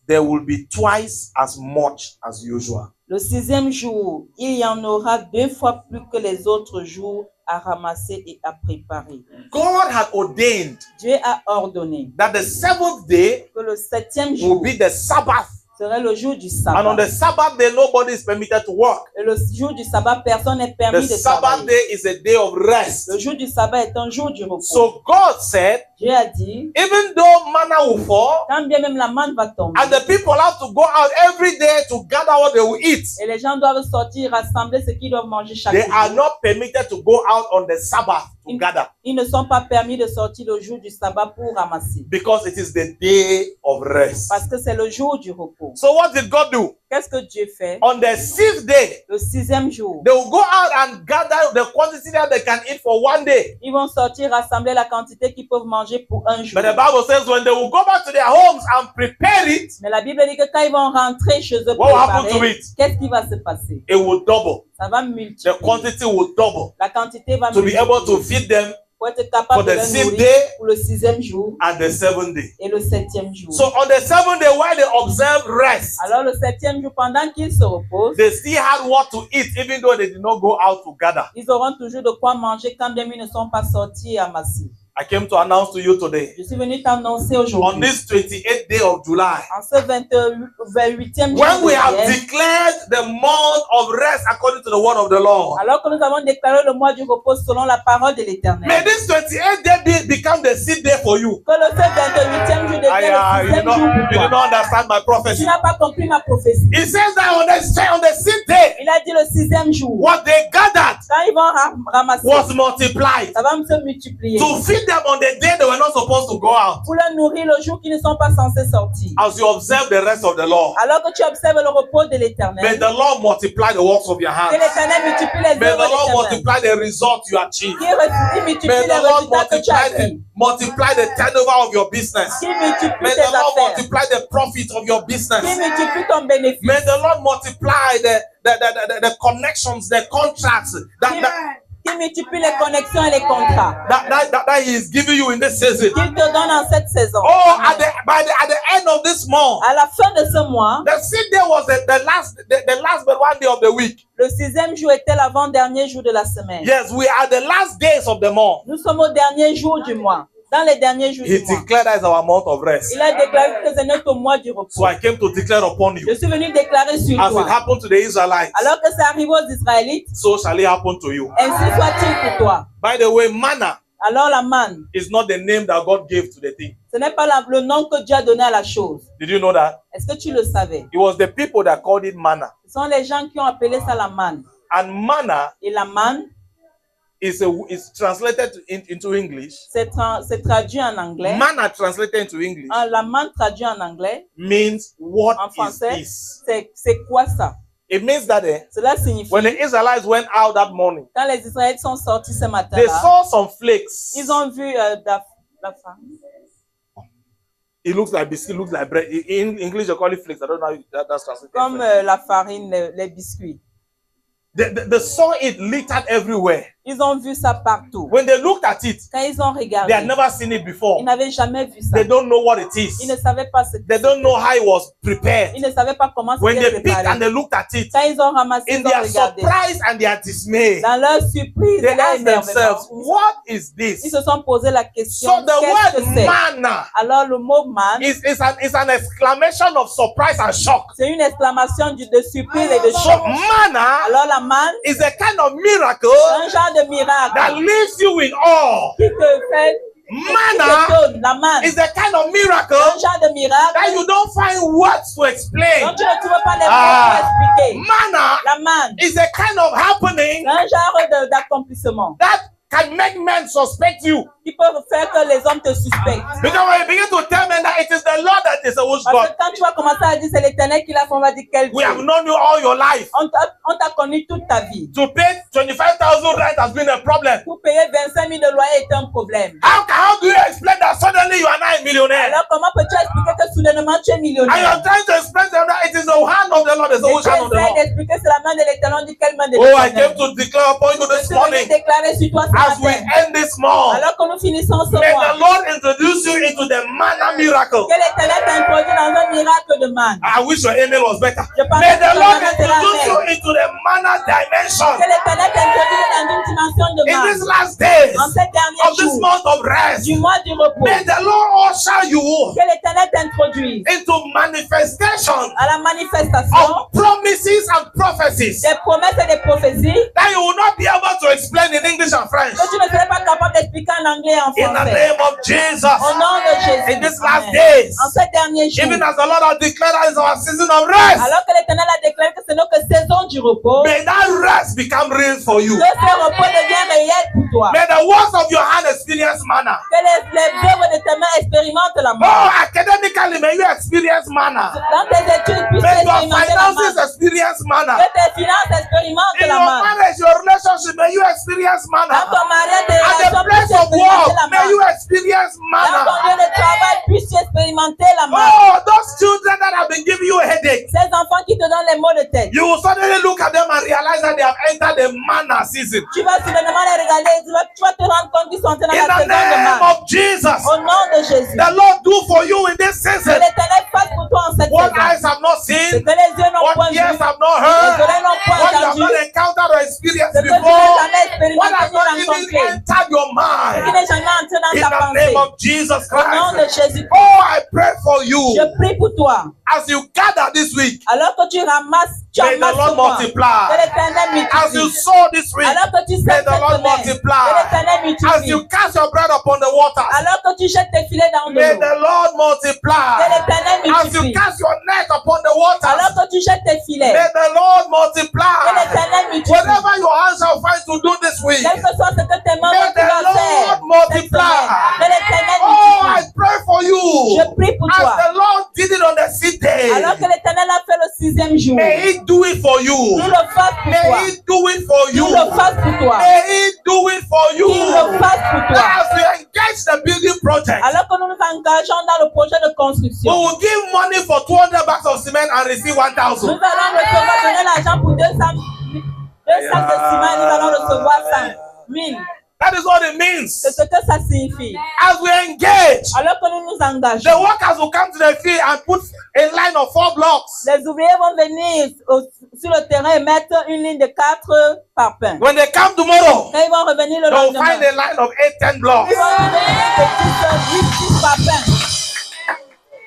there will be twice as much as usual.
Le 6e jour, il y en aura 2 fois plus que les autres jours à ramasser et à préparer.
God had ordained
Dieu a ordonné
that the 7th day
que le 7e
will
jour
be the Sabbath.
serait le jour du
And on
sabbat.
the Sabbath day, nobody is permitted to work.
Et le jour du sabbat, personne n'est
The
permis de
Sabbath
travailler.
day is a day of rest.
Le jour du sabbat est un jour du repos.
So God said,
Dieu a dit,
even though manna will fall,
quand bien même la manne va tomber,
and the people have to go out every day to gather what they will eat,
et les gens doivent sortir rassembler ce qu'ils doivent manger chaque
they
jour.
are not permitted to go out on the Sabbath to gather,
Ils ne sont pas permis de sortir le jour du sabbat pour ramasser.
because it is the day of rest.
Parce que c'est le jour du repos.
So what did God do?
Qu'est-ce que Dieu fait?
On the 6th day,
Le 6e jour,
they will go out and gather the quantity that they can eat for one day.
ils vont sortir rassembler la quantité qu'ils peuvent manger pour un jour.
But the Bible says when they will go back to their homes and prepare it,
Mais la Bible dit que quand ils vont rentrer chez eux pour
what will happen to
préparer,
it?
qu'est-ce qui va se passer?
It will double.
Ça va
The
multiplier.
quantity will double
La quantité va
to be able to
multiplier.
feed them
Pour être
for
capable de
the
les
6th
nourrir
day
pour le 6e jour
and the 7th day.
et le 7e jour.
So on the 7th day, while they observe rest,
Alors le 7e jour, pendant qu'ils se reposent,
they still had what to eat, even though they did not go out to gather.
ils auront toujours de quoi manger quand bien ils ne sont pas sortis et amassés.
I came to announce to you today,
Je suis venu t'annoncer
on
aujourd'hui,
this 28th day of July,
en ce 28e jour
when
de
we have
juillet,
declared the month of rest according to the word of the Lord,
alors que nous avons déclaré le mois du repos selon la parole de l'Éternel.
may this 28th day become the 6th day for you.
Que le 28e jour devienne le 6e jour
You
pour
do
toi.
not understand my
Tu
prophecy.
n'as pas compris ma prophétie.
It says that on the 6th day,
Il a dit le 6e jour.
what they gathered
Quand ils vont ramasser,
was multiplied
ça va se multiplier.
to feed them on the day they were not supposed to go out.
Pour les nourrir le jour qu'ils ne sont pas censés sortir.
As you observe the rest of the law,
Alors que tu observes le repos de
may
l'Éternel,
the Lord multiply the works of your
que
hands.
l'Éternel multiplie les
May the
œuvres
Lord
de tes mains.
multiply the results you achieve.
Qu'il multiplie
May
les
the Lord
résultats que tu as
multiply the turnover of your business.
Qu'il multiplie
May
tes
the Lord
affaires.
multiply the profit of your business.
Qu'il multiplie ton bénéfice.
May the Lord multiply the connections, the contracts
Qu'il multiplie les connexions et les contrats.
that He is giving you in this season.
Qu'il te donne en cette saison.
Oh, at the end of this month,
À la fin de ce mois,
the 6th day was the last but one day of the week.
le 6e jour était l'avant-dernier jour de la semaine.
Yes, we are the last days of the month.
Nous sommes au dernier jour du mois. Dans les derniers jours
He
du mois.
declared that is our month of rest.
Il a déclaré que c'est notre mois du repos.
So I came to declare upon you.
Je suis venu déclarer sur
As it
toi.
happened to the Israelites,
Alors que ça arrive aux Israélites,
so shall it happen to you.
ainsi soit-il pour toi.
By the way, manna
Alors la manne,
is not the name that God gave to the thing.
ce n'est pas le nom que Dieu a donné à la chose.
Did you know that?
Est-ce que tu le savais?
It was the people that called it manna.
Ce sont les gens qui ont appelé ça la manne.
And manna
Et la manne,
is translated into English.
c'est traduit en anglais.
Manna translated into English
La manne traduit en anglais,
means what
en
is
français,
this?
c'est quoi ça?
It means that
Cela signifie,
when the Israelites went out that morning,
quand les Israélites sont sortis ce
they
matin-là,
saw some flakes.
ils ont vu la farine.
It looks like biscuit, looks like bread. In English, they call it flakes. I don't know how that's translated.
Comme la farine, les biscuits.
They saw it littered everywhere.
Ils ont vu ça partout.
When they looked at it,
Quand ils ont
they
regardé,
had never seen it before.
ils n'avaient jamais vu ça.
They don't know what it
Ils
is.
ne savaient pas ce que
They don't know how it was prepared.
Ils ne savaient pas comment
When
c'était
they picked and
préparé.
they looked at it,
Quand ils ont ramassé,
in
ils ont
their
regardé.
surprise and their dismay,
Dans leur surprise,
they
et leur
asked themselves,
énervement,
what is
ils
this?
se sont posé la question,
So the
qu'est-ce que
word
c'est?
manna
Alors le mot man,
is an exclamation of surprise and shock.
c'est une exclamation de surprise et de
So
choc.
manna
Alors la man,
is a kind of miracle
c'est un genre de
that
miracle
leaves you in awe.
qui te fait, qui
Manna
t'étonne. La man,
is a kind of
c'est un
miracle
genre de miracle
that you don't find words to explain.
dont tu ne trouves pas les mots
Ah.
pour expliquer.
Manna
La man,
is a kind of happening
c'est un genre d'accomplissement
that can make men suspect you.
qui peut faire que les hommes te suspectent.
Because when you begin to tell men that it is the Lord that is a witch
Parce
God,
que quand tu vas commencer à dire c'est l'Éternel qui l'a fait, on va dire quel
we have
Dieu.
known you all your life.
On t'a connu toute ta vie.
To pay 25,000 rent has been a problem.
Pour payer 25 000 de loyer est un problème.
How do you explain that suddenly you are now a millionaire?
Alors comment peux-tu expliquer que soudainement tu es
And
millionnaire?
you're trying to explain to them that it is the hand of the Lord, it's the
Et
which
tu
hand of the
essaies
Lord.
d'expliquer c'est la main de l'Éternel, on dit quelle main de
Oh, I came
l'Éternel.
to declare upon you
Je
this
suis venu
morning
déclarer sur toi ce
as we
matin.
end this month.
Alors que nous finissons ce
May
mois,
the Lord introduce you into the manna miracle.
que l'Éternel t'introduit dans un miracle de manne.
I wish your email was better.
Je pense
May
que
the
ton
Lord
amen sera
introduce you
amen.
into the manna dimension
Que l'Éternel t'introduit dans une dimension de
in these
manne.
last days
En ces
of
derniers
this
jours
month of rest.
du mois du repos,
May the Lord usher you
que l'Éternel t'introduise
into manifestation
à la manifestation
of promises and prophecies
des promesses et des prophéties
that you will not be able to explain in English and French.
que tu ne serais pas capable d'expliquer en anglais et en
In the
français.
name of Jesus.
Au nom de Jésus.
In these last
Amen.
days,
En ces derniers jours,
even as the Lord has declared that it's our season of rest,
alors que l'Éternel a déclaré que c'est notre saison du repos,
may that rest become real for you.
que ce repos devient réel pour toi.
May the works of your hand experience manna.
Que les œuvres de tes mains expérimentent la
Oh,
mort.
academically, may you experience manna.
Dans tes études, puisses
May your
expérimenter la
finances
mort.
experience manna.
Que tes finances expérimentent
In
la
your
mort.
marriage, your relationship, may you experience
Dans
manna.
ton mariage, tes
At the
relations,
place
puisses
of work,
expérimenter la
may you
mort.
experience
Dans ton
manna.
lieu de travail, puisses expérimenter la mort.
Oh, those children that have been giving you a headache,
Ces enfants qui te donnent les maux de tête.
you will suddenly look at them and realize that they have entered the manna season.
Tu vas soudainement les regarder et tu vas te rendre compte qu'ils sont entrés dans
In
la
the
saison de
name
mort.
of Jesus,
Au nom de Jésus.
the Lord do for you in this
Que
season
l'Éternel fasse pour toi en cette
what eyes
saison.
have not
Ce
seen,
que les yeux n'ont
what
point vu,
ears
ce
have not
les
heard,
oreilles n'ont point
what you have
entendu,
not encountered or experienced
ce que tu n'as
before,
jamais
what
expérimenté
has
ni
not even
rencontré,
entered your
qui
mind.
n'est jamais entré dans
In
ta
the
pensée.
name of Jesus
Au nom de
Christ.
Jésus.
Oh, I pray for you
Je prie pour toi.
as you gather this week.
Alors que tu ramasses, tu
May the
amasses
Lord
ce mois.
multiply.
Que l'Éternel
As you
multiplie.
sow this week,
Alors que tu
may
sèmes
the
cette
Lord
semaine. Que
multiply.
l'Éternel
As
multiplie.
you cast your bread upon the waters,
Alors que tu jettes tes filets dans
may
l'eau.
the Lord
Que
multiply.
l'Éternel
As you
multiplie.
cast your net upon the
Alors
waters,
que tu jettes tes filets.
may the Lord
Que
multiply.
l'Éternel multiplie.
Whatever your hands shall find to do this week,
Quel que soit ce que tes mains
may
vont
the
pouvoir faire
Lord
cette
multiply.
semaine. Je prie pour
As
toi.
the Lord did it on the 6th day,
Alors que l'Éternel a fait le 6e jour,
may He do it for you.
qu'il le fasse pour
May
toi.
He do it for you.
Qu'il le fasse pour toi.
May He do it for you.
Qu'il le fasse pour toi.
As we engage the building project,
Alors que nous nous engageons dans le projet de
we
construction,
will give money for 200 bags of cement and receive
nous
1,000.
allons recevoir, donner l'argent pour 2 sacs de ciment, nous allons recevoir 1000.
That is what it means.
C'est ce que ça signifie.
As we engage,
Alors que nous nous
the
engageons,
workers will come to the field and put a line of 4 blocks.
les ouvriers vont venir sur le terrain et mettre une ligne de 4 parpaings.
When they come tomorrow,
Quand ils vont revenir le
they will
lendemain,
find a line of 8, 10 blocks.
ils vont trouver une petite 8 parpaings.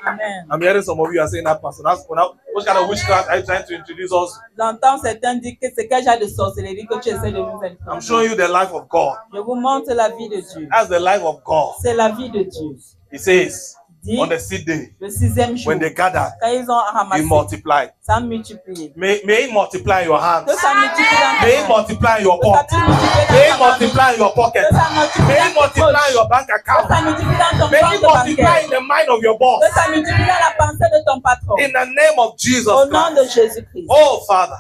Amen.
I'm hearing some of you are saying that, Pastor. What kind of witchcraft are you trying to introduce us?
J'entends certains dire que c'est quel genre de sorcellerie que tu essaies de nous
I'm
introduire.
showing you the life of God.
Je vous montre la vie de Dieu.
That's the life of God.
C'est la vie de Dieu.
He says,
Dit,
on the 6th day,
le 6e jour,
when they gather,
quand ils ont
He
ramassé,
multiplied.
ça a multiplié.
May He multiply your hands.
Que ça multiplie dans
May He
ta main.
multiply your
Que ça
pot.
multiplie
May He
dans ta main.
multiply your pocket.
Que ça multiplie
May He
dans tes
multiply
poches.
your bank
Que
account.
ça multiplie dans ton
May He
compte
multiply
bancaire.
in the mind of your boss.
Que ça multiplie dans la pensée de ton patron.
In the name of Jesus
Au nom de
Christ.
Jésus-Christ.
Oh, Father,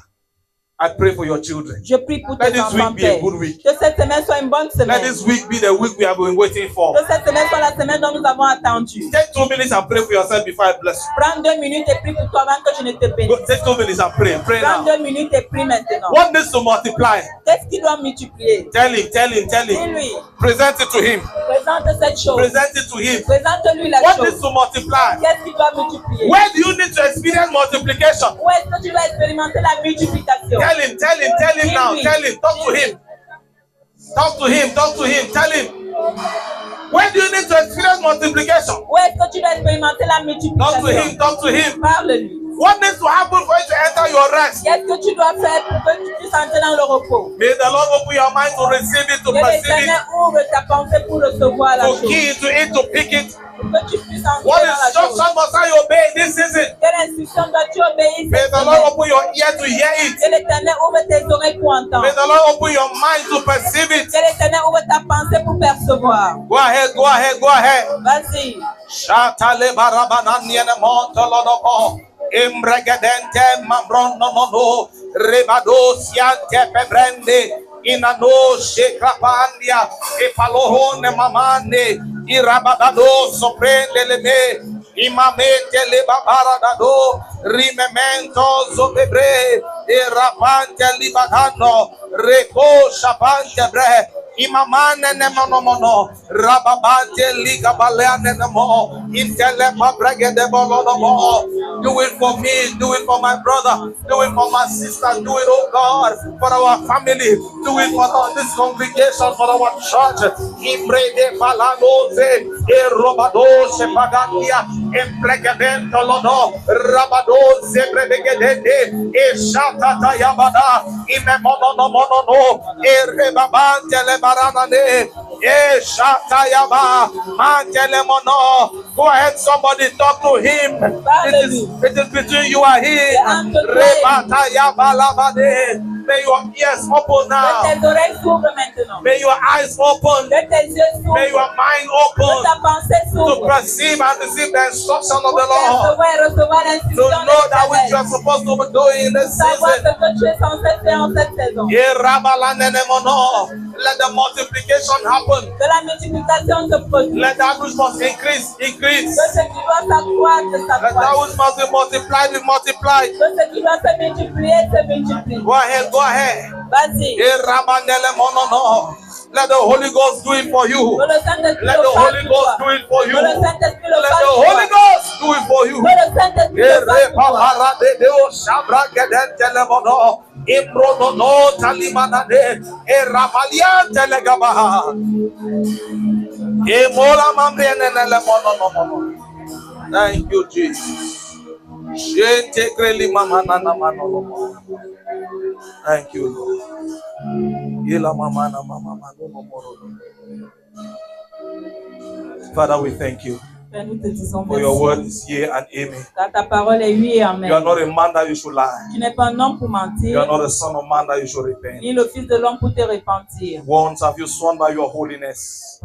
I pray for your children.
Je prie pour
Let
tes
this
enfants,
week be a
Père.
good week.
Que cette semaine soit une bonne
Let
semaine.
this week be the week we have been waiting for.
Que cette semaine soit la semaine dont nous avons attendu.
Take 2 minutes and pray for yourself before I bless you.
Prends 2 minutes et prie pour toi avant que je ne te
Go,
bénisse.
take 2 minutes and pray. Pray
Prends
now.
2 minutes et prie maintenant.
What needs to multiply?
Qu'est-ce qui doit multiplier?
Tell him, tell him, tell him.
Dis-lui.
Present it to him.
Présente cette chose.
Present it to him.
Présente-lui la
What needs
chose.
to multiply?
Qu'est-ce qui doit multiplier?
Where do you need to experience multiplication?
Où est-ce que tu vas expérimenter la multiplication?
Tell him now. Tell him. Talk to him. Talk to him. Talk to him. Tell him. Where do you need to experience multiplication?
Où est-ce que tu dois expérimenter la
Talk to
multiplication?
him. Talk to him.
Parle-lui.
What needs to happen for you to enter your rest?
Qu'est-ce que tu dois faire pour que tu puisses entrer dans le repos?
May the Lord open your mind to receive it, to
Que
perceive
l'Éternel
it,
ouvre ta pensée pour recevoir la
to
chose.
key to it, to pick it.
Pour que tu puisses entrer
What
dans la chose.
instruction must I obey in this season?
Quelle instruction dois-tu obéir
May
cette
the Lord
semaine?
open your ear to hear it.
Que l'Éternel ouvre tes oreilles pour entendre.
May the Lord open your mind to perceive it.
Que l'Éternel ouvre ta pensée pour percevoir.
Go ahead, go ahead, go ahead.
Vas-y.
Shatale barabananiene montolodoko. Imbregedente mambronono. Rebado siante pebrende. Inano shekrapandia. Epalohone mamane. Irabadado soprende leme. Imamente le babaradado. Rimemento zobebre. Irapante libadano. Reko shapante bre. Imamane nemonomono, rababante liga baleane nemo, intele pabrege de bolonomo. Do it for me, do it for my brother, do it for my sister, do it, oh God, for our family, do it for this congregation, for our church. Imbre de balanose, e robado se pagandia, empregevento lodo, rabado se prebegedende, e shatata yabada, imemononomono, e rebabante le baranane, e shatayaba, mantelemono. Go ahead, somebody talk to him. It is between you and him. Rebatayaba labade. May your ears open
Que
now.
tes oreilles s'ouvrent maintenant.
May your eyes open.
Que tes yeux
May
s'ouvrent.
your mind
Que
open
ta pensée
to
s'ouvre.
perceive and receive the instruction of
Pour
the Lord.
recevoir
To
l'instruction
know that which you
de
are supposed to be doing in this
savoir
season.
ce que tu es censé faire en cette saison.
Let the multiplication happen.
Que la multiplication se produise.
Let that which must increase, increase.
Que ce qui doit s'accroître,
Let that
s'accroître.
which must be multiplied, be multiplied.
Que ce qui doit se multiplier, se multiplie.
Go ahead, go ahead.
Vas-y.
Let the Holy Ghost do it for you.
Que le Saint-Esprit
Let
le
the
fasse
Holy
pour
Ghost
toi.
do it for you.
Que le Saint-Esprit le
Let
fasse
the
pour
Holy
toi.
Ghost do it for you.
Que le Saint-Esprit le fasse pour toi.
Thank you, Jesus. Thank you, Lord. Father, we thank you
Père, nous te disons
for your word
merci.
is here and amen.
Car ta parole est oui et
You are
amen.
not a man that you should lie.
Tu n'es pas un homme pour
You are
mentir,
not a son of man that you should repent.
ni le fils de l'homme pour te repentir.
Once have you sworn by your holiness.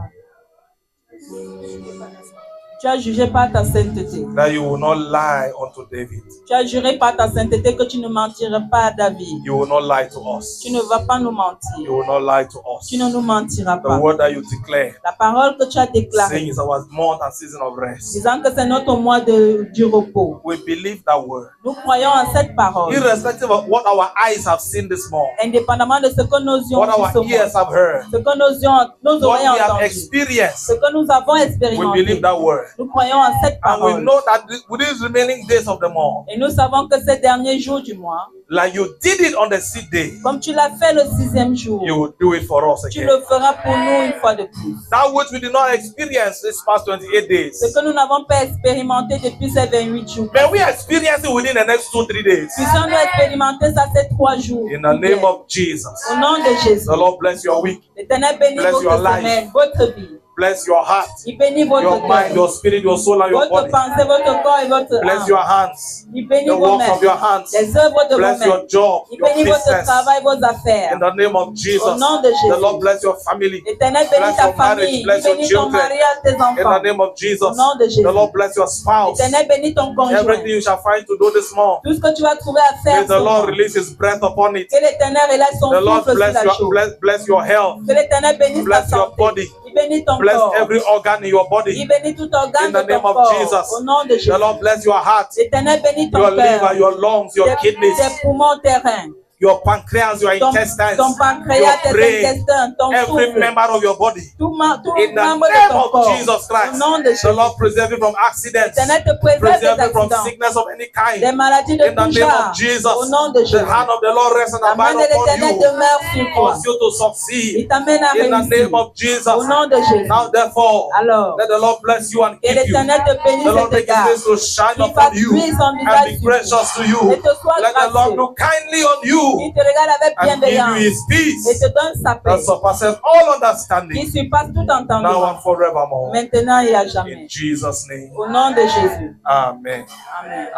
Tu as jugé par ta sainteté.
that you will not lie unto David.
Tu as juré par ta sainteté que tu ne mentiras pas à David.
You will not lie to us.
Tu ne vas pas nous
You
mentir.
will not lie to us.
Tu ne nous mentiras
The
pas.
word that you declare,
La parole que tu as
saying
déclarée,
it's our month and season of rest.
disant que c'est notre mois du repos.
We believe that word.
Nous croyons en cette parole.
Irrespective of what our eyes have seen this month,
Indépendamment de ce que nos yeux
what
ont vu
our
ce mois,
ears have heard,
ce que nos
what
oreilles
we
ont
have
entendu,
experienced,
ce que nous avons
we
expérimenté.
believe that word.
Nous croyons en cette
And we
parole.
know that with these remaining days of the month,
Et nous savons que ces derniers jours du mois,
like you did it on the 6th day,
comme tu l'as fait le 6e jour,
you will do it for us
tu
again.
le feras pour nous une fois de plus.
That which we did not experience this past 28 days,
Ce que nous n'avons pas expérimenté depuis ces 28 jours,
may we experience it within the next 2-3 days.
puissions-nous expérimenter ça ces 3 jours.
In the name of Jesus.
Au nom de Jésus.
The Lord bless your week,
L'Éternel bénit
Bless
votre
your life.
semaine, votre vie.
bless your heart,
Il bénit votre
your mind,
cœur,
your spirit, your soul, and your
votre
body.
pensée, votre corps et votre
Bless
âme.
your hands,
Il bénit
the
vos
works
mains,
of your hands.
les œuvres de vos
Bless
mains.
your job,
Il
your
bénit votre
business.
travail, vos affaires.
In the name of Jesus,
Au nom de Jésus.
the Lord bless your family.
L'Éternel bénit
Bless
ta
your marriage,
famille,
bless
il
your
bénit ton
children.
mariage, tes
In the
enfants.
name of Jesus,
Au nom de Jésus.
the Lord bless your spouse.
L'Éternel bénit ton conjoint.
Everything you shall find to do this month,
Tout ce que tu vas trouver à faire,
may the
ce
Lord
mois.
release His breath upon it.
Que l'Éternel relâche son
The Lord
souffle sur la chose.
bless your health.
Que l'Éternel bénisse ta
Bless your
santé.
body.
Il bénit ton
Bless
corps.
every organ in your body.
Il bénit tout organe
In
de
the name
ton
of
corps.
Jesus.
Au nom de Jésus.
The Lord bless your heart,
L'Éternel bénit ton
your liver,
cœur.
your lungs, your kidneys,
Tes poumons, tes reins.
your pancreas, your
Ton
intestines,
pancréas,
your
tes
brain,
intestins, ton
every
souffle.
member of your body.
Tout
In the
membre de
name
ton
of
corps.
Jesus
Au
Christ,
nom de
the
Jésus.
Lord preserve you from accidents,
L'Éternel te préserve
preserve
des
you from
accidents,
sickness of any kind.
des maladies de
In the
tout
name
genre.
of Jesus,
Au nom de
the
Jésus.
hand of the Lord rests and
La main
abide
de
upon
l'Éternel
you,
demeure sur toi.
cause you to
Il
succeed.
t'amène à
In the
réussir.
name of Jesus.
Au nom de Jésus.
Now therefore,
Alors,
let the Lord bless you and
que
keep you.
l'Éternel te bénisse
The
et
Lord
te
make His
garde.
face to shine
Qu'il
upon
fasse
you
luire son
and
visage
be
sur
gracious to you.
Et te soit
Let the Lord
gracieux.
look kindly on
Qu'il
you
te regarde avec
and give you
bienveillance
His
et
peace
te donne sa paix
that surpasses all
qui
understanding,
surpasse tout
now
entendement,
and forevermore.
maintenant et à
In
jamais.
Jesus' name.
Au nom de Jésus.
Amen.
Amen.